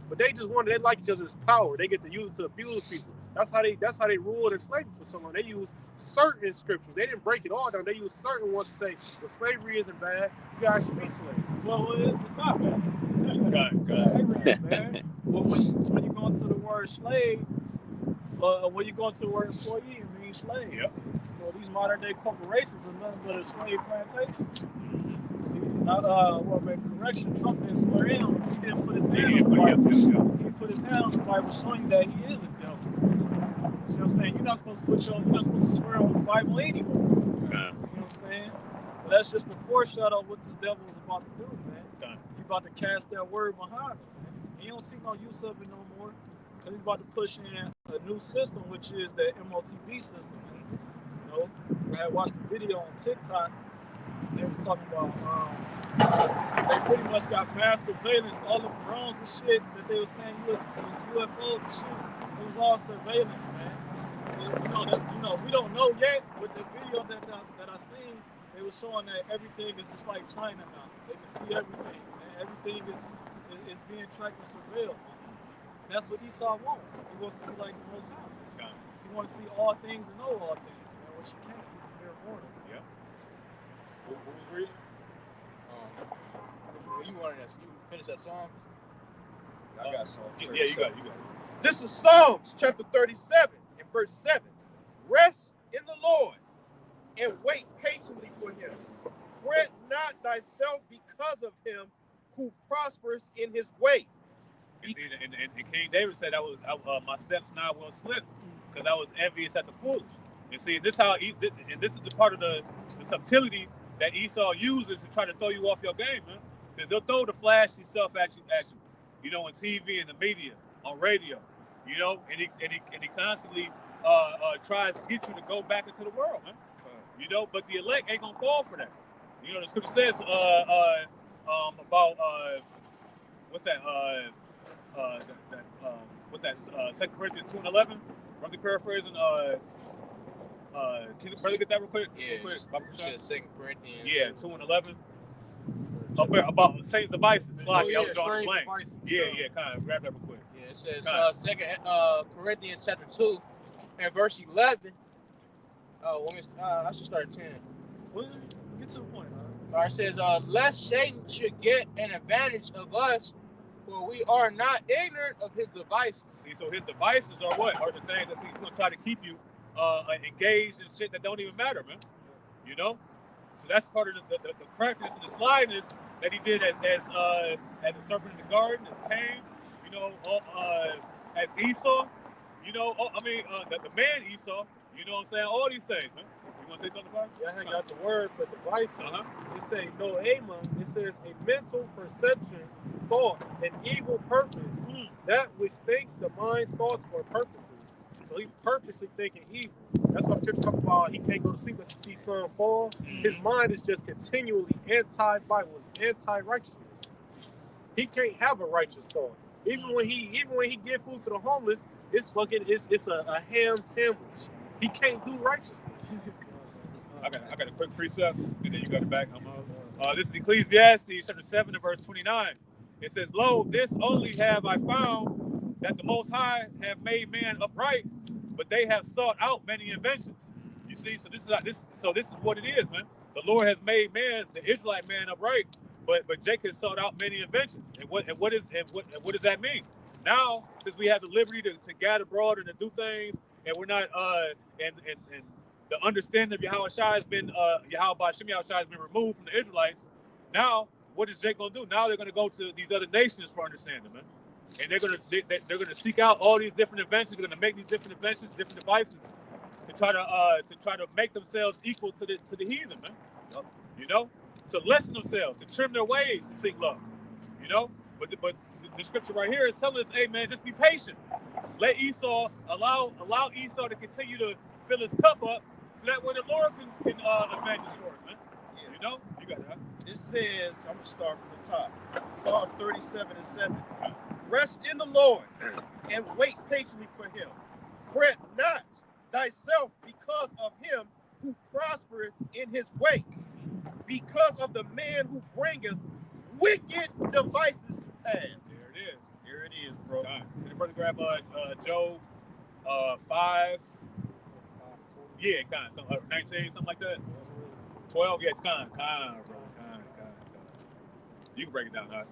but they just want it. They like it because it's power. They get to use it to abuse people. That's how they ruled in slavery for so long. They use certain scriptures. They didn't break it all down. They use certain ones to say, well, slavery isn't bad. You guys should be slaves. Well, it's not bad. God. Slavery is bad. Well, when you go into the word slave, when you go into the word employee, it means slave. Yep. So these modern day corporations are nothing but a slave plantation. See, make correction. Trump didn't swear in him. He didn't put his hand on the Bible. He put his hand on the Bible, showing that he is a devil. You know what I'm saying? You're not supposed to swear on the Bible anyway. You know what I'm saying? But that's just a foreshadow of what this devil is about to do, man. He's about to cast that word behind him, man. And you don't see no use of it no more, because he's about to push in a new system, which is the MOTB system. Man. You know, I had watched a video on TikTok. They was talking about they pretty much got mass surveillance, all the drones and shit that they were saying UFOs and shit. It was all surveillance, man. We don't know yet, but the video that I seen, they were showing that everything is just like China now. They can see everything, man. Everything is being tracked and surveilled, man. And that's what Esau wants. He wants to be like the Most High. He wants to see all things and know all things, man, which he can't. He's a mere mortal. Yeah. Who was reading? You wanted us? You finish that song? I got Psalms. Yeah, you got it. This is Psalms chapter 37 and verse 7. Rest in the Lord and wait patiently for him. Fret not thyself because of him who prospers in his way. And King David said that was my steps now will slip because I was envious at the foolish. And see, this is the part of the subtlety that Esau uses to try to throw you off your game, man. Because they'll throw the flashy stuff at you, on TV and the media, on radio, and he constantly tries to get you to go back into the world, man. But the elect ain't gonna fall for that. The scripture says about what's that? What's that? 2 Corinthians 2:11. Roughly paraphrasing. Can you brother get that real quick? Yeah, real quick. you said 2 Corinthians. Yeah, 2:11. About Satan's devices. Sloppy, I was drawing the blank. Yeah, kind of. Grab that real quick. Yeah, it says 2 Corinthians chapter 2 and verse 11. I should start at 10. Well, get to the point, huh? All right, it says, lest Satan should get an advantage of us, for we are not ignorant of his devices. See, so his devices are what? Are the things that he's going to try to keep you engaged in shit that don't even matter, man. So that's part of the craftiness and the slyness that he did as a serpent in the garden, as Cain, as Esau, the man Esau, you know what I'm saying? All these things, man. You want to say something about it? Yeah, I got the word for devices. It says noema. It says a mental perception, thought, an evil purpose. That which thinks the mind's thoughts or purposes. So he's purposely thinking evil. That's why the church talk about he can't go to sleep until he see sun fall. His mind is just continually anti-Bible, it's anti-righteousness. He can't have a righteous thought. Even when he give food to the homeless, it's a ham sandwich. He can't do righteousness. I got a quick precept, and then you got it back. This is Ecclesiastes chapter 7 and verse 29. It says, "Lo, this only have I found, that the Most High have made man upright, but they have sought out many inventions." You see, so this is what it is, man. The Lord has made man, the Israelite man, upright, but Jacob has sought out many inventions. And what does that mean? Now, since we have the liberty to gather abroad and to do things and we're not and the understanding of Yahweh Shai has been Yahweh Shem Yahweh Shai has been removed from the Israelites. Now, what is Jake gonna do? Now they're gonna go to these other nations for understanding, man. And they're gonna seek out all these different inventions. They're gonna make these different inventions, different devices to try to make themselves equal to the heathen, man. You know, to lessen themselves, to trim their ways, to seek love. You know, but the scripture right here is telling us, hey man, just be patient. Let Esau allow Esau to continue to fill his cup up, so that way the Lord can avenge his force, man. Yeah. You know, you got that. It says, I'm going to start from the top. Psalms 37:7. Rest in the Lord and wait patiently for him. Fret not thyself because of him who prospereth in his way, because of the man who bringeth wicked devices to pass. There it is. Here it is, bro. Can the brother grab Job 5? Yeah, kind of 19, something like that. 12, yeah, it's kind of, bro, kind. You can break it down, huh?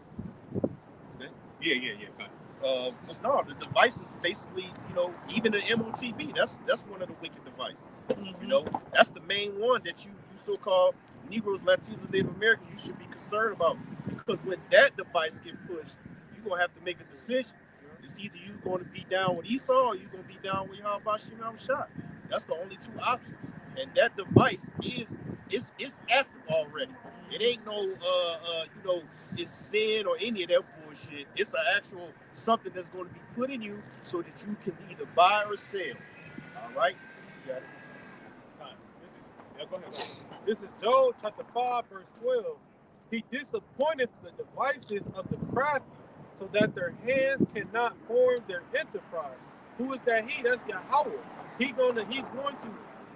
Yeah, kind of. But no, the devices basically, you know, even the MOTB, that's one of the wicked devices. You know, that's the main one that you so-called Negroes, Latinos, and Native Americans, you should be concerned about, because when that device get pushed, you're gonna have to make a decision. It's either you going to be down with Esau or you're gonna be down with Yahweh Shem Yahweh Shai. That's the only two options, and that device is active already. It ain't no you know, it's sin or any of that bullshit. It's an actual something that's going to be put in you so that you can either buy or sell. All right, you got it. Yeah, go ahead. This is Job chapter 5, verse 12. He disappointeth the devices of the crafty, so that their hands cannot form their enterprise. Who is that he? That's Yahweh. He's going to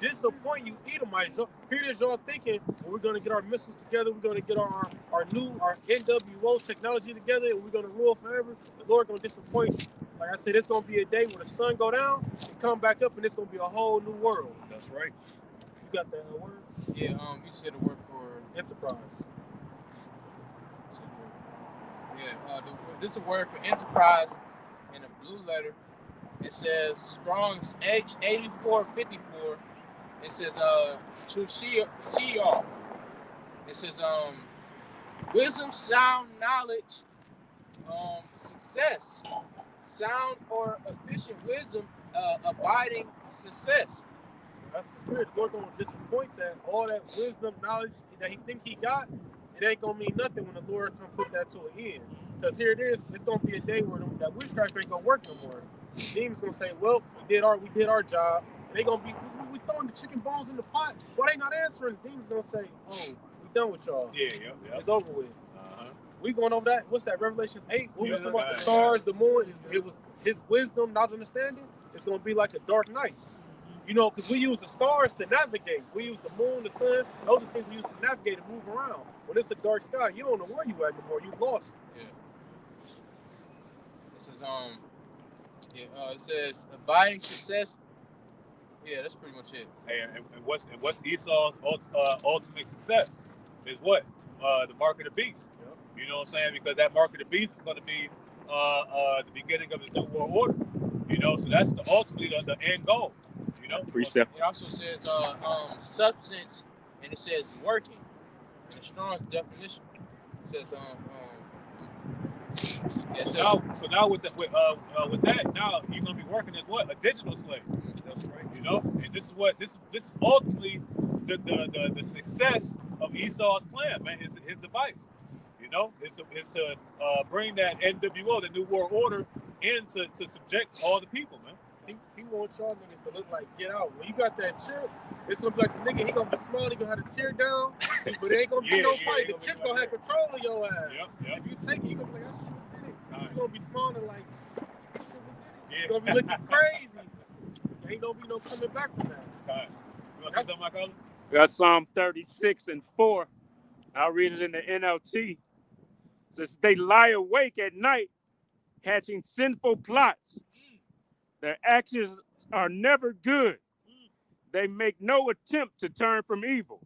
disappoint you, Edomites. Here it is, y'all thinking, well, we're going to get our missiles together, we're going to get our NWO technology together, and we're going to rule forever. The Lord going to disappoint you. Like I said, it's going to be a day where the sun go down and come back up, and it's going to be a whole new world. That's right. You got that word? Yeah, you said the word for Enterprise. yeah. This is a word for enterprise in a blue letter. It says Strong's H8454. It says Sheol. It says wisdom, sound, knowledge, success, sound or efficient wisdom, abiding success. That's the spirit. The Lord gonna disappoint that all that wisdom, knowledge that he think he got, it ain't gonna mean nothing when the Lord come put that to an end. Because here it is, it's gonna be a day where that witchcraft ain't gonna work no more. The demons gonna say, well, we did our job. And they gonna be we throwing the chicken bones in the pot. Why they not answering? The demons gonna say, oh, we done with y'all. Yeah. It's over with. Uh-huh. We going over that. What's that? Revelation 8. What was Yeah, the stars, the moon? It was his wisdom, not understanding. It's gonna be like a dark night. You know, because we use the stars to navigate. We use the moon, the sun. Those are things we use to navigate and move around. When it's a dark sky, you don't know where you at anymore. You lost. Yeah. It says it says abiding success. Yeah, that's pretty much it. Hey, and what's Esau's ultimate success? Is what? The mark of the beast. Yep. You know what I'm saying? Because that mark of the beast is going to be the beginning of the New World Order. You know, so that's ultimately the end goal. You know, Precept. It also says substance, and it says working. In the Strong's definition, it says it says, so now with that, now you're gonna be working as what? A digital slave. That's right. You know, and this is ultimately the success of Esau's plan, man. His device. You know, is to bring that NWO, the New World Order, in to subject all the people, man. He wants y'all niggas to look like Get Out. When you got that chip, it's gonna be like the nigga, he gonna be small, he gonna have to tear down, but it ain't gonna be no fight. The chip gonna have control of your ass. Yep. If you take it, you gonna be like, that shit we did it. Right. You gonna be small and like, shit we did it. Yeah. You gonna be looking crazy. Ain't gonna be no coming back from that. Right. You want to say something, Michael? We got Psalm 36:4. I'll read it in the NLT. It says, they lie awake at night, hatching sinful plots. Their actions are never good. They make no attempt to turn from evil.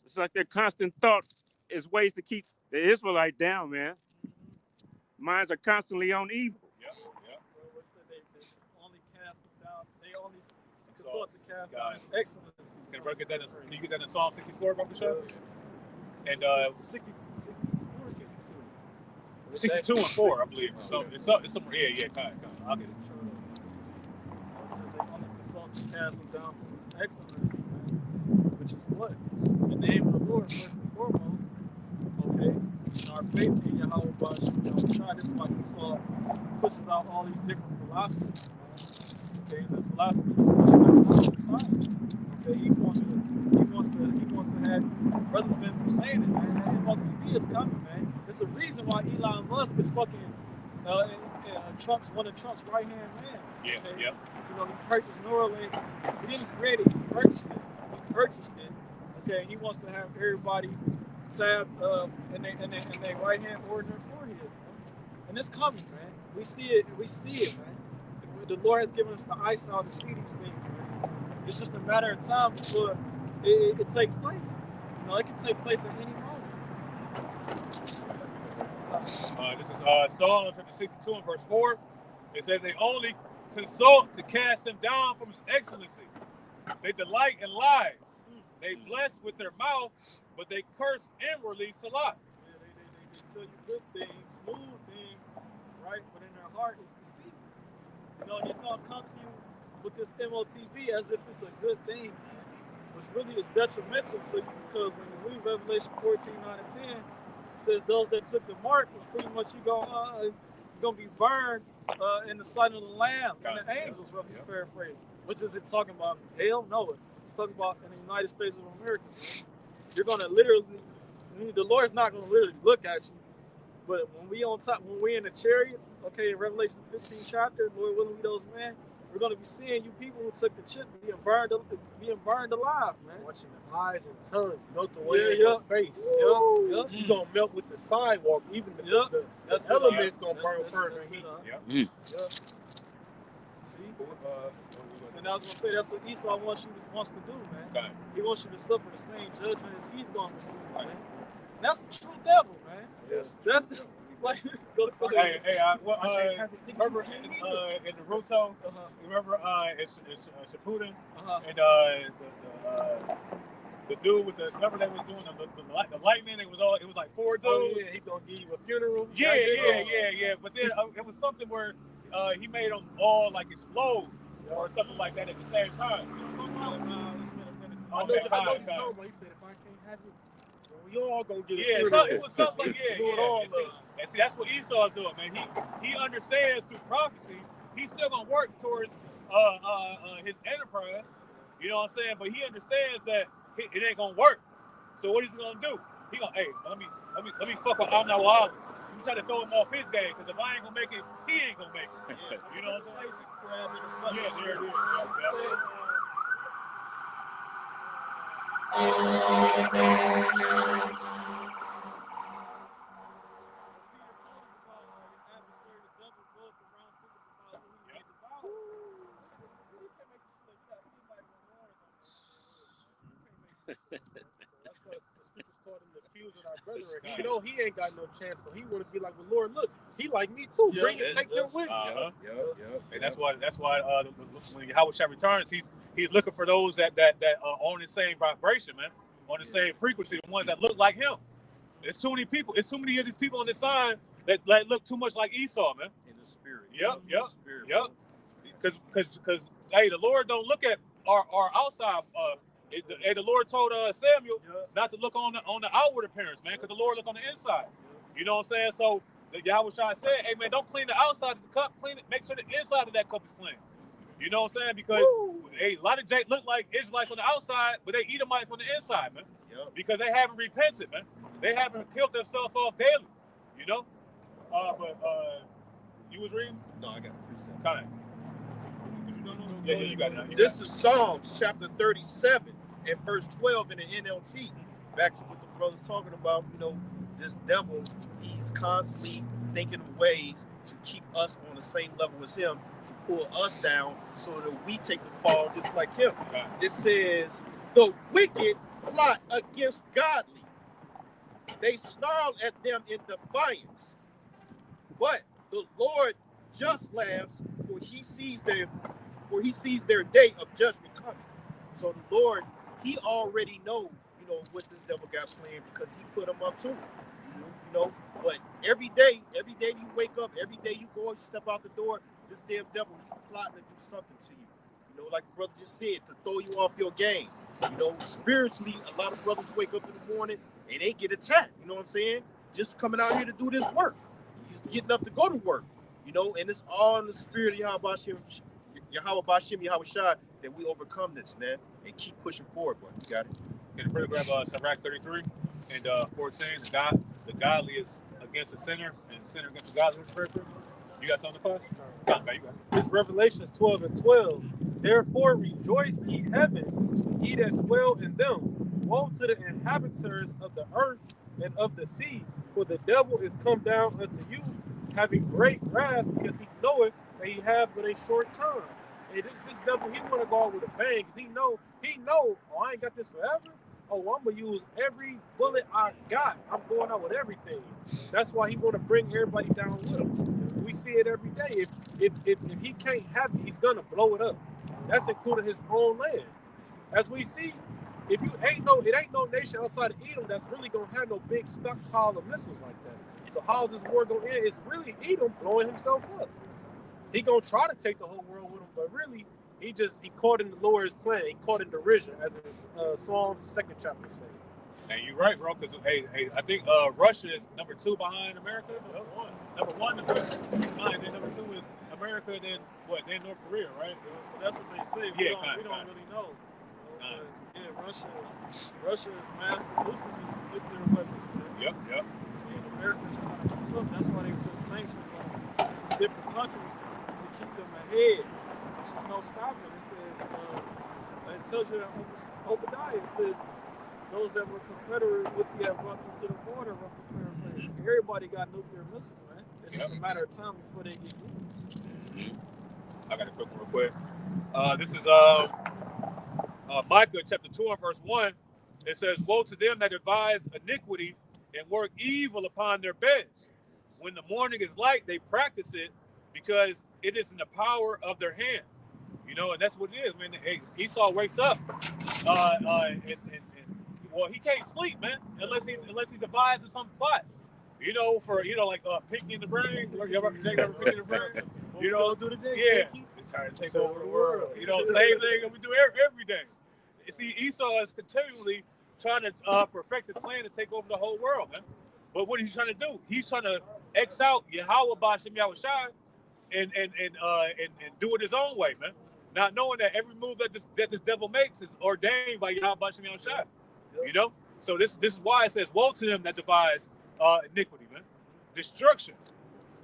It's like their constant thought is ways to keep the Israelite down, man. Minds are constantly on evil. Yep. only cast them down. They only consult to cast Got down it. his excellency. Can you get that? Can you get that in Psalm 64, Brother Show? And 62 or 62. 62 and 4, I believe. So it's somewhere. Yeah. Kind of. I'll get it. So they only consult to cast them down from his excellency, man. Which is what? The name of the Lord, first and foremost. Okay? It's in our faith in Yahweh Bash. This is why Esau pushes out all these different philosophers. Okay, the philosophers pushing out the science. Okay, he wants to have brothers been saying it, man. MLTV is coming, man. There's a reason why Elon Musk is fucking one of Trump's right hand man. Yeah, okay? yeah. You know, he purchased Neuralink. He didn't create it, he purchased it. Okay, he wants to have everybody tab in their right hand or in their foreheads, man. And it's coming, man. We see it, man. The Lord has given us the eyesight to see these things, man. It's just a matter of time before it takes place. You know, it can take place at any moment. This is Psalm 62 and verse 4. It says they only consult to cast him down from his excellency. They delight in lies. They bless with their mouth, but they curse inwardly. Salah. Yeah, they tell you good things, smooth things, right? But in their heart is deceit. You know, he's gonna come to you with this MOTV as if it's a good thing, man, which really is detrimental to you, because when you read Revelation 14:9-10, it says those that took the mark was pretty much you're gonna be burned in the sight of the Lamb and the angels, roughly paraphrasing. Which is it talking about? Hell no. It's talking about in the United States of America. You're gonna literally, the Lord's not gonna literally look at you. But when we're in the chariots, okay, in Revelation 15 chapter, Lord willing, we those men, we're gonna be seeing you people who took the chip being burned alive, man. Watching the eyes and tongues melt away in Yeah, your face. Yep. You gonna melt with the sidewalk. Even the That's elements it, gonna burn further. Yep. See? And I was gonna say that's what Esau wants to do, man. Okay. He wants you to suffer the same judgment as he's gonna receive, man. And that's the true devil, man. Yes. That's the like go Hey, remember in Naruto? Remember it's Shippuden and the dude with remember they was doing the lightning. It was like 4 dudes. Oh yeah, he gonna give you a funeral. Yeah. But then it was something where he made them all like explode or something like that at the same time. I know you talking about. He said if I can't have it, we all gonna get it. So it was something like do it all. And see, that's what Esau is doing, man. He understands through prophecy. He's still gonna work towards his enterprise. You know what I'm saying? But he understands that it ain't gonna work. So what is he gonna do? He gonna let me fuck with Amna Wali. He try to throw him off his game, because if I ain't gonna make it, he ain't gonna make it. You know what I'm saying? Yeah, there it is. That's what the scriptures taught him to accuse our brethren. You know he ain't got no chance, so he want to be like, well, Lord, look, he like me too. Bring it, take him with me. And that's why when Yahweh returns, he's looking for those that are on the same vibration, man, on the same frequency, the ones that look like him. It's too many people. It's too many of these people on this side that look too much like Esau, man. In the spirit. Yep. Because hey, the Lord don't look at our outside. The Lord told Samuel not to look on the outward appearance, man, because the Lord look on the inside. You know what I'm saying? So the Yahweh said, "Hey, man, don't clean the outside of the cup. Clean it. Make sure the inside of that cup is clean." You know what I'm saying? Because a lot of Jake look like Israelites on the outside, but they Edomites on the inside, man. Because they haven't repented, man. They haven't killed themselves off daily. You know. You was reading? No, I got a precept. Kind. Yeah, you got it. This is Psalms chapter 37 and verse 12 in the NLT. Back to what the brother's talking about, you know, this devil, he's constantly thinking of ways to keep us on the same level as him, to pull us down so that we take the fall just like him. Okay. It says, the wicked plot against godly. They snarl at them in defiance. But the Lord just laughs, for he sees their day of judgment coming. So the Lord, he already know, what this devil got planned because he put him up too. But every day you wake up, every day you go and step out the door, this damn devil, he's plotting to do something to you. Like the brother just said, to throw you off your game. Spiritually, a lot of brothers wake up in the morning and they get attacked. You know what I'm saying? Just coming out here to do this work. He's getting up to go to work. And it's all in the spirit of Yahweh Bashem, Yahweh Shai, that we overcome this, man, and keep pushing forward, boy. You got it. Can the grab Sirach 33 and 14? The godly is against the sinner, and the sinner against the godly. You got something to pass? You got it. This Revelations 12:12. Therefore rejoice, ye heavens, ye that dwell in them. Woe to the inhabitants of the earth and of the sea, for the devil is come down unto you, having great wrath, because he knoweth that he have but a short time. And this devil, he want to go out with a bang, because he know, I ain't got this forever. Oh, I'm gonna use every bullet I got. I'm going out with everything. That's why he want to bring everybody down with him. We see it every day. If he can't have it, he's gonna blow it up. That's including his own land. As we see, it ain't no nation outside of Edom that's really gonna have no big stockpile of missiles like that. So how's this war gonna end? It's really Edom blowing himself up. He gonna try to take the whole world with him, but really, he caught in the Lord's plan. He caught in derision, as in Psalms 2nd chapter says. And you're right, bro. Because I think Russia is number 2 behind America. Number one is behind. Then number 2 is America. Then what? Then North Korea, right? That's what they say. We don't really know. Russia is mass producing these nuclear weapons. Man. Yep. See, America's trying to keep up. That's why they put sanctions on different countries to keep them ahead. There's no stopping. It says, it tells you that Obadiah, it says, those that were confederate with you have brought them to the border, roughly paraphrasing. Everybody got nuclear missiles, man. It's just a matter of time before they get used. I got a quick one real quick. This is Micah chapter 2 and verse 1. It says, woe to them that devise iniquity and work evil upon their beds. When the morning is light, they practice it because it is in the power of their hand. And that's what it is, man. Esau wakes up, and he can't sleep, man, unless he's devising some plot. Like picking in the brain. You ever pick in the brain? Do the day. Yeah. They're trying to take over the world. Same thing we do every day. You see, Esau is continually trying to perfect his plan to take over the whole world, man. But what is he trying to do? He's trying to X out Yahweh Bashem Yahweh Shai and do it his own way, man. Not knowing that every move that this devil makes is ordained by Yahweh Bashem Yahweh Shai. So this is why it says, woe to them that devise iniquity, man. Destruction.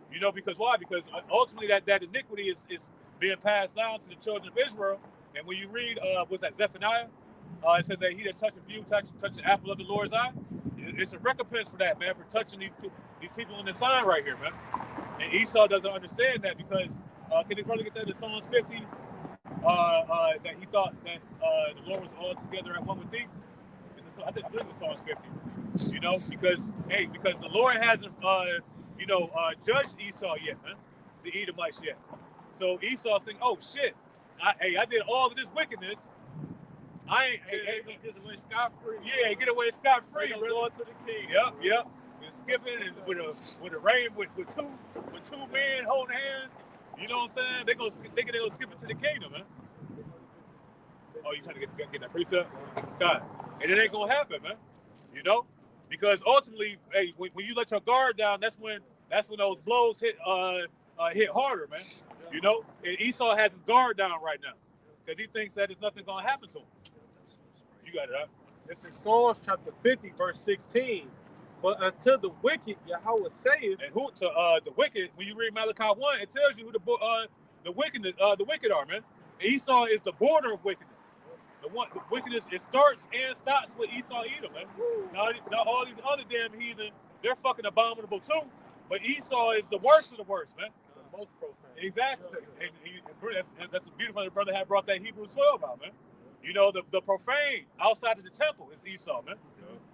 Because why? Because ultimately that iniquity is being passed down to the children of Israel. And when you read, what's that, Zephaniah? It says that he that toucheth you, touch the apple of the Lord's eye. It's a recompense for that, man, for touching these people in the sign right here, man. And Esau doesn't understand that because, can they probably get that in Psalms 50? That he thought that the Lord was all together at one with thee. I believe it's Psalms 50. Because the Lord hasn't, judged Esau yet, man, the Edomites yet. So Esau's thinking, oh shit, I did all of this wickedness. Get away scot-free. Yeah, get away scot-free. Going to the king. Yep. And skipping and with two men holding hands. You know what I'm saying? They're gonna skip it to the kingdom, man. Oh, you trying to get that precept? God. And it ain't gonna happen, man. Because ultimately, hey, when you let your guard down, that's when those blows hit harder, man. And Esau has his guard down right now because he thinks that there's nothing gonna happen to him. You got it, huh? It's in Psalms chapter 50, verse 16. But until the wicked, Yahweh saith, and who to the wicked? When you read Malachi 1, it tells you who the wicked are, man. Esau is the border of wickedness. The wickedness, it starts and stops with Esau Edom, man. Now all these other damn heathen, they're fucking abominable too. But Esau is the worst of the worst, man. most profane. Exactly. And that's beautiful. The brother had brought that Hebrews 12 out, man. The profane outside of the temple is Esau, man.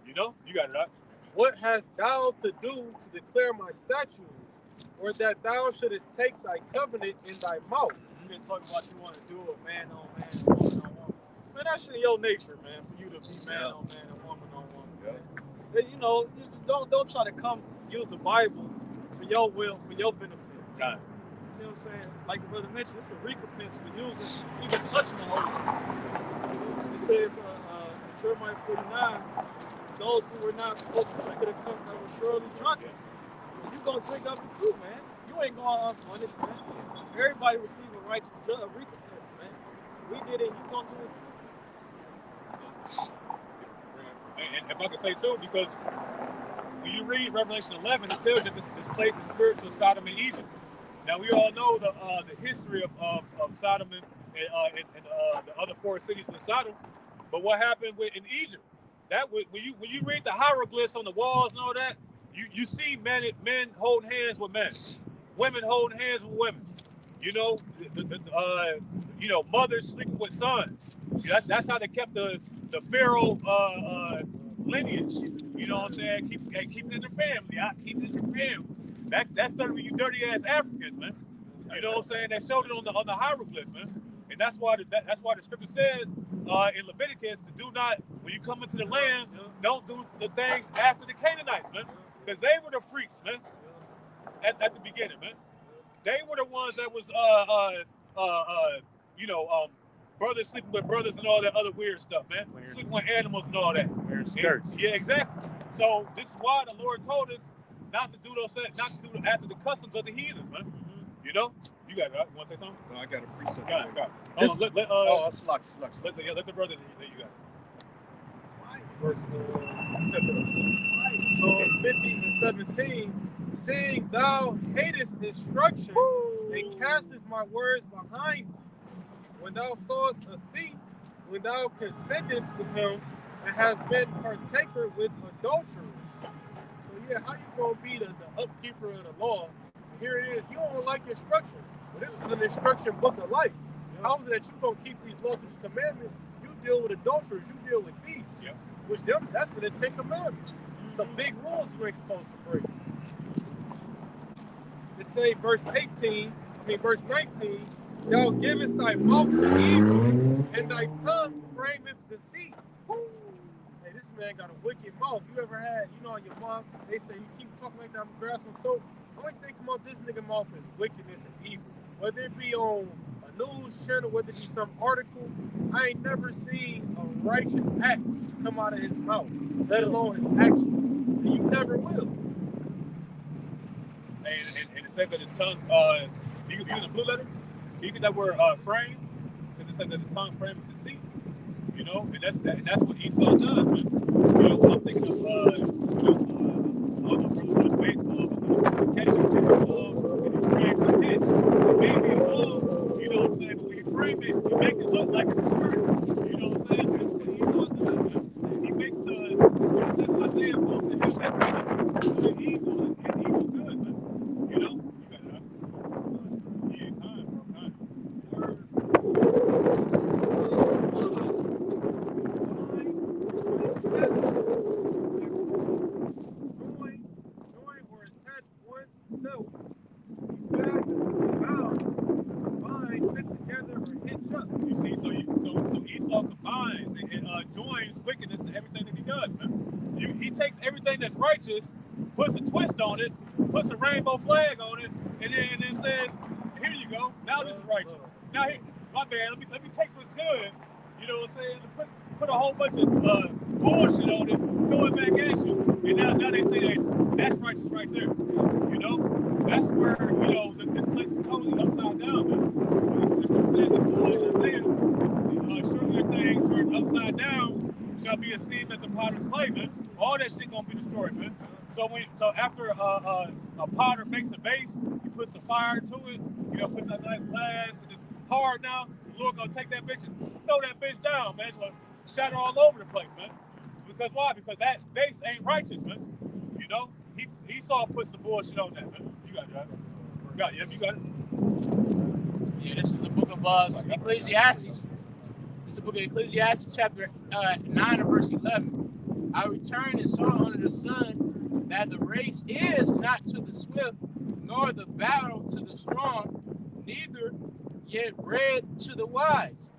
You got it out. What hast thou to do to declare my statutes, or that thou shouldest take thy covenant in thy mouth. You been talking about you want to do it man on man, woman on woman. Man, that shit in your nature, man, for you to be man on man and woman on woman. Man. You know, don't try to come use the Bible for your will, for your benefit. God. You see what I'm saying? Like the brother mentioned, it's a recompense for using, even touching the Holy Spirit. It says in Jeremiah 49, those who were not supposed to drink of the cup that were surely drunken. And you gonna drink of it too, man. You ain't going unpunished, man. Everybody receive a righteous recompense, man. We did it, you gonna do it too. And if I could say too, because when you read Revelation 11, it tells you this place is spiritual Sodom and Egypt. Now we all know the history of Sodom and the other four cities with Sodom, but what happened in Egypt? That when you read the hieroglyphs on the walls and all that, you see men holding hands with men, women holding hands with women. You know, mothers sleeping with sons. That's how they kept the Pharaoh lineage. You know what I'm saying? Keep it in their family. Keep it in their family. That's certainly you dirty ass Africans, man. You know what I'm saying? They showed it on the hieroglyphs, man. And that's why the scripture says in Leviticus to do not, when you come into the land, don't do the things after the Canaanites, man. Because they were the freaks, man. At the beginning, man. They were the ones that was brothers sleeping with brothers and all that other weird stuff, man. Sleeping with animals and all that. Wearing skirts. Yeah, exactly. So this is why the Lord told us not to do those things, not to do after the customs of the heathens, man. You know? You got it, right? You want to say something? No, I got a precept. Got it. I'll slack. Let the brother that you got. Verse Psalms 50 and 17, seeing thou hatest instruction and castest my words behind thee, when thou sawest a thief, when thou consentest with him, and hast been partaker with adulterers. So yeah, how you gonna be the upkeeper of the law? And here it is, you don't like instruction. Well, this is an instruction book of life. How is it that you gonna keep these laws and commandments? You deal with adulterers, you deal with thieves. Yeah. Which that's for the 10 Commandments. Some big rules you ain't supposed to break. It say verse 19, thou givest thy mouth to evil, and thy tongue frameth deceit. Hey, this man got a wicked mouth. You ever had, on your mom, they say you keep talking like that on grass and soap. Only thing come out this nigga mouth is wickedness and evil. Whether it be on a news channel, whether it be some article, I ain't never seen a righteous act come out of his mouth, let alone his actions. And you never will. And it says that his tongue, you use a blue letter, you get that word frame, because it says that his tongue frame is deceit. You know, and that's what Esau does. Man. You know, I'm thinking of I don't know, baseball, but catching the ball, and he frames the pitch. Maybe a glove, you know what I'm saying? But when you frame it, you make it look like it's a shirt. You know what I'm saying? So that's what Esau does, man. He makes Isaiah wants to have that good evil and evil good, man. You know? You got it, huh? Yeah, time. Join or attach oneself. Be fastened, bound, combine, fit together, or hitch up. You see, so Esau combines and joins wickedness to everything that he does, man. He takes everything that's righteous, puts a twist on it, puts a rainbow flag on it, and then says, "Here you go. Now this is righteous. Now, my man, let me take what's good. You know what I'm saying? Put a whole bunch of bullshit on it, throw it back at you, and now they say, hey, that's righteous right there. You know, that's where this place is totally upside down, man. When the scripture says surely things turned upside down shall be esteemed as a potter's clay, man. All that shit gonna be destroyed, man. So after a potter makes a vase, he puts the fire to it, puts that nice glass, and it's hard now. The Lord gonna take that bitch and throw that bitch down, man. It's gonna shatter all over the place, man. Because why? Because that vase ain't righteous, man. You know, Esau puts the bullshit on that, man. You got it, right? You got it. Yeah, this is the book of Ecclesiastes. This is the book of Ecclesiastes, chapter 9 and verse 11. I returned and saw under the sun that the race is not to the swift, nor the battle to the strong, neither yet bread to the wise,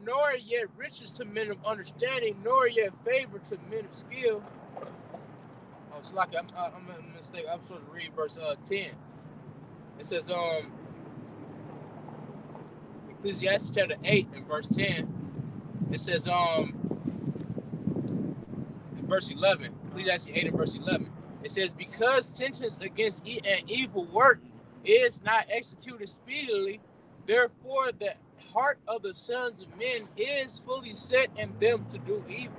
nor yet riches to men of understanding, nor yet favor to men of skill. Oh, it's like I'm a mistake. I'm supposed to read verse 10. It says Ecclesiastes chapter 8 and verse 10. It says in verse 11, Ecclesiastes 8 and verse 11. It says, because sentence against an evil work is not executed speedily, therefore the heart of the sons of men is fully set in them to do evil.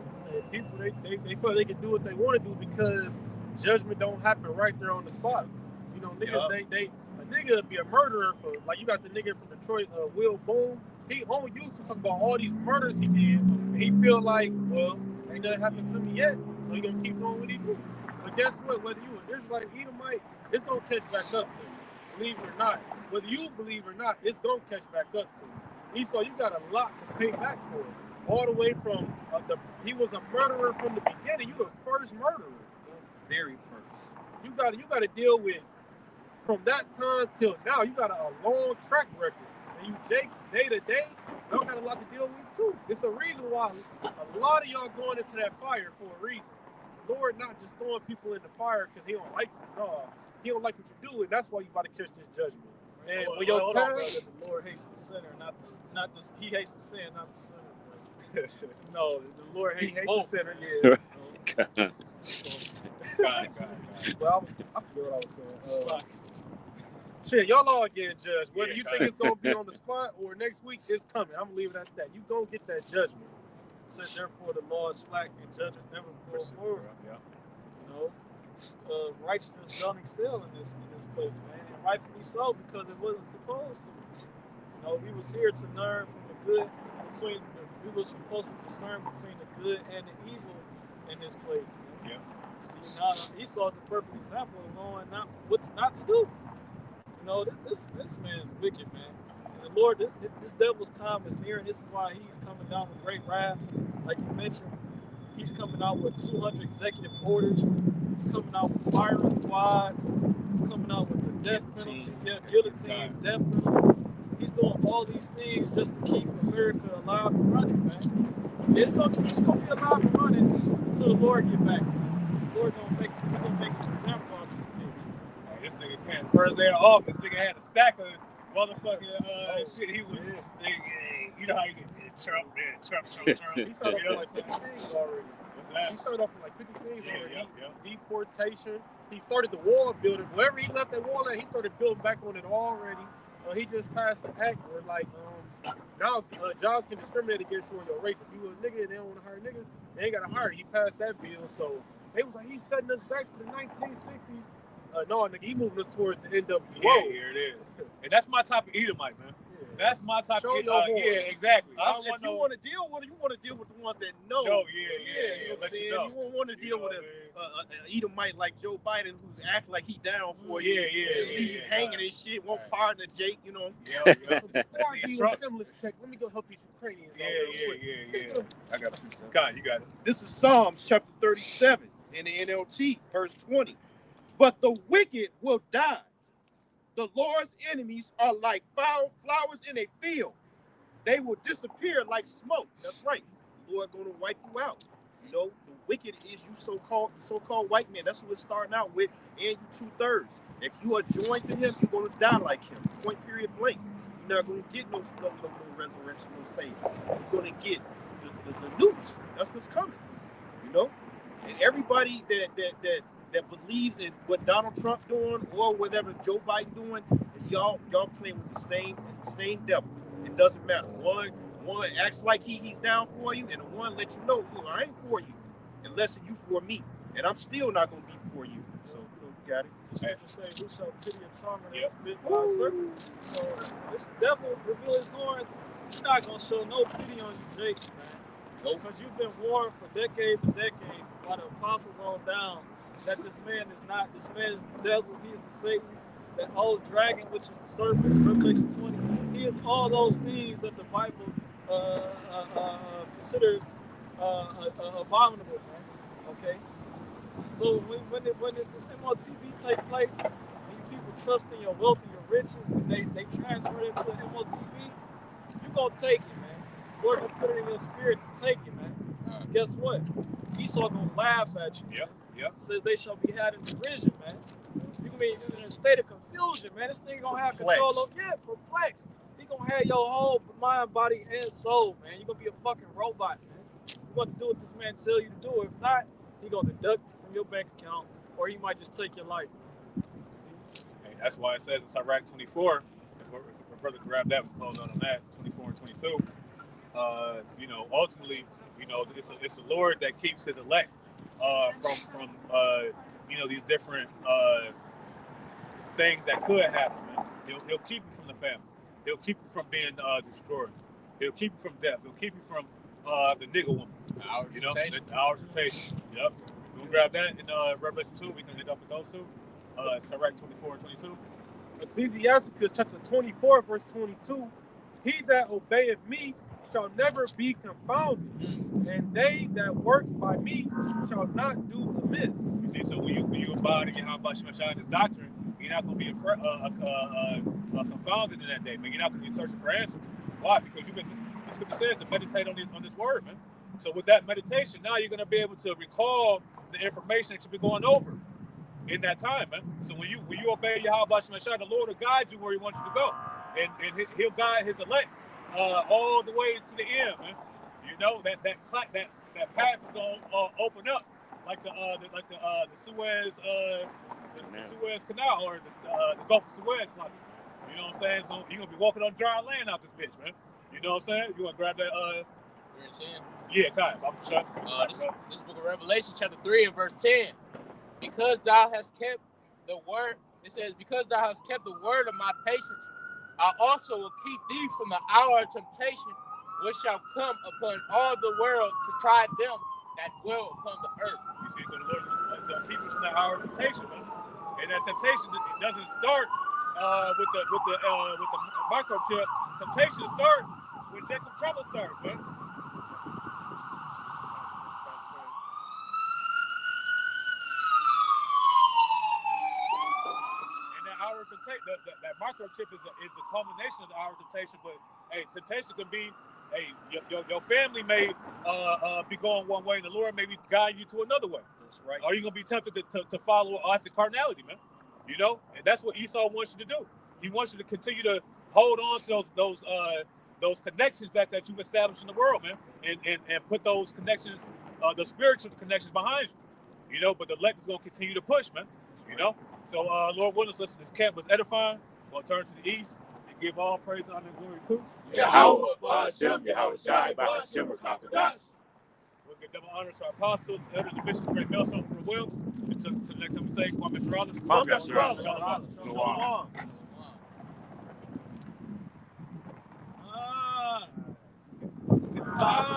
People, they feel they can do what they want to do because judgment don't happen right there on the spot. You know, niggas, a nigga would be a murderer for, like, you got the nigga from Detroit, Will Boone. He on YouTube talking about all these murders he did. And he feel like, well, ain't nothing happened to me yet, so he gonna keep doing what he do. But guess what? Whether you an Israelite, Edomite, it's gonna catch back up to you. Believe it or not. Whether you believe or not, it's gonna catch back up to you. Esau, you got a lot to pay back for. All the way from he was a murderer from the beginning. You the first murderer, very first. You got to deal with from that time till now. You got a long track record, and you Jakes day to day. Y'all got a lot to deal with too. It's a reason why a lot of y'all going into that fire for a reason. The Lord not just throwing people in the fire because He don't like you. No, He don't like what you do, and that's why you about to catch this judgment. And when your time, the Lord hates the sinner, He hates the sin, not the sinner. No, the Lord hates both. The sinner. Yeah. God. Well, I forget what I was saying. Shit, y'all all getting judged. Whether you think it's gonna be on the spot or next week, it's coming. I'm gonna leave it at that. You gonna get that judgment. So therefore, the law is slack and judgment never goes forward. Yeah. You know, righteousness don't excel in this place, man, and rightfully so because it wasn't supposed to. You know, we was here to learn from the good we were supposed to discern between the good and the evil in this place, man. Yeah. See, now Esau is the perfect example of knowing what not to do. You know, this man is wicked, man. And the Lord, this devil's time is near, and this is why he's coming down with great wrath. Like you mentioned, he's coming out with 200 executive orders. He's coming out with firing squads. He's coming out with the death penalty, guillotines, death penalty. He's doing all these things just to keep America alive and running, man. It's gonna be alive and running until the Lord get back. The Lord gonna make an example of these things. This nigga can't. First day of office, nigga had a stack of motherfucking shit. He was, you know how you get Trump. He started off like 50 things already. He started off with like 50 things already. Deportation. He started the wall building. Wherever he left that wall at, he started building back on it already. He just passed the act where, like, now jobs can discriminate against you on your race. If you a nigga and they don't want to hire niggas, they ain't got to hire you. He passed that bill. So they was like, he's setting us back to the 1960s. No, nigga, he moving us towards the NWO. Yeah, here it is. And that's my type of Edomite, man. That's my type of yeah, exactly. If you want to deal with it, you want to deal with the ones that know. No, you know what I'm saying? You won't want to deal with an Edomite like Joe Biden who act like he down for you. Yeah. Hanging and shit, won't pardon Jake, you know. Before I give you a stimulus check, let me go help these Ukrainians. Yeah. I got you, son. God, you got it. This is Psalms chapter 37 in the NLT, verse 20. But the wicked will die. The Lord's enemies are like flowers in a field. They will disappear like smoke. That's right. The Lord going to wipe you out. You know, the wicked is you so-called white man. That's what it's starting out with, and you 2/3. If you are joined to him, you're going to die like him. Point, period, blank. You're not going to get no resurrection, no saving. You're going to get the nukes. That's what's coming. You know? And everybody that believes in what Donald Trump doing or whatever Joe Biden doing, y'all playing with the same devil. It doesn't matter. One acts like he's down for you, and the one lets you know, I ain't for you, unless you for me, and I'm still not gonna be for you. So you got it. The scripture say, "Who shall pity a charmer that is bit by a serpent?" So this devil reveal his horns. He's not gonna show no pity on you, Jake, man. Nope. Because you've been warned for decades and decades by the apostles on down that this man is the devil, he is the Satan, that old dragon, which is the serpent, Revelation 20. He is all those things that the Bible considers abominable, man. Okay? So when this MOTB take place, and you people trust in your wealth and your riches, and they transfer it to MOTB, you gonna take it, man. The Lord gonna put it in your spirit to take it, man. Guess what? Esau gonna laugh at you. Yep, yep. It says they shall be had in derision, man. You gonna be in a state of confusion, man. This thing gonna have control of, perplexed. He gonna have your whole mind, body, and soul, man. You're gonna be a fucking robot, man. You want to do what this man tell you to do. If not, he gonna deduct from your bank account, or he might just take your life. See? Hey, that's why it says in Sirach 24. My brother grabbed that. We close out on that 24 and 22. You know, ultimately, you know, it's the Lord that keeps His elect from you know, these different things that could happen. Man. He'll keep you from the family. He'll keep you from being destroyed. He'll keep you from death. He'll keep you from the nigger woman. You know, the hours of temptation. Yep. We'll grab that in Revelation 2. We can hit off with those two. Sirach 24 and 22. Ecclesiasticus chapter 24, verse 22. He that obeyeth me shall never be confounded, and they that work by me shall not do amiss. You see, so when you abide in Yahweh Shemashah's doctrine, you're not going to be confounded in that day, man. You're not going to be searching for answers. Why? Because the scripture says to meditate on this word, man. So with that meditation, now you're going to be able to recall the information that you've been going over in that time, man. So when you obey Yahweh Shemashah, the Lord will guide you where He wants you to go, and He'll guide His elect all the way to the end, man. You know that path is going to open up like the Suez the Suez Canal or the Gulf of Suez, like, you know what I'm saying? You're gonna be walking on dry land out this bitch, man. You know what I'm saying? You wanna grab that? Yeah, kind of. This book of Revelation, chapter 3 and verse 10. Because thou hast kept the word, it says, because thou hast kept the word of my patience, I also will keep thee from the hour of temptation, which shall come upon all the world to try them that dwell upon the earth. You see, so the Lord is gonna keep us from the hour of temptation, man. And that temptation, it doesn't start with the microchip. Temptation starts when Jacob trouble starts, man. Hour of temptation, that microchip is the culmination of the hour of temptation. But hey, temptation can be, hey, your family may be going one way, and the Lord may be guiding you to another way. That's right. Are you gonna be tempted to follow after carnality, man? You know, and that's what Esau wants you to do. He wants you to continue to hold on to those connections that you've established in the world, man, and put those connections, the spiritual connections behind you. You know, but the elect is gonna continue to push, man. You know. So, Lord willing, listen, this camp was edifying. We're going to turn to the east and give all praise, honor, and glory to Yahweh, Ba'ashem, Yahweh Shai, Ba'ashem, Rakakadas. We'll give double honor to our apostles, elders, and bishops, great Melson, who will. Until the next time we say, Kwame Sharala. Kwame Sharala. Shalom. Ah.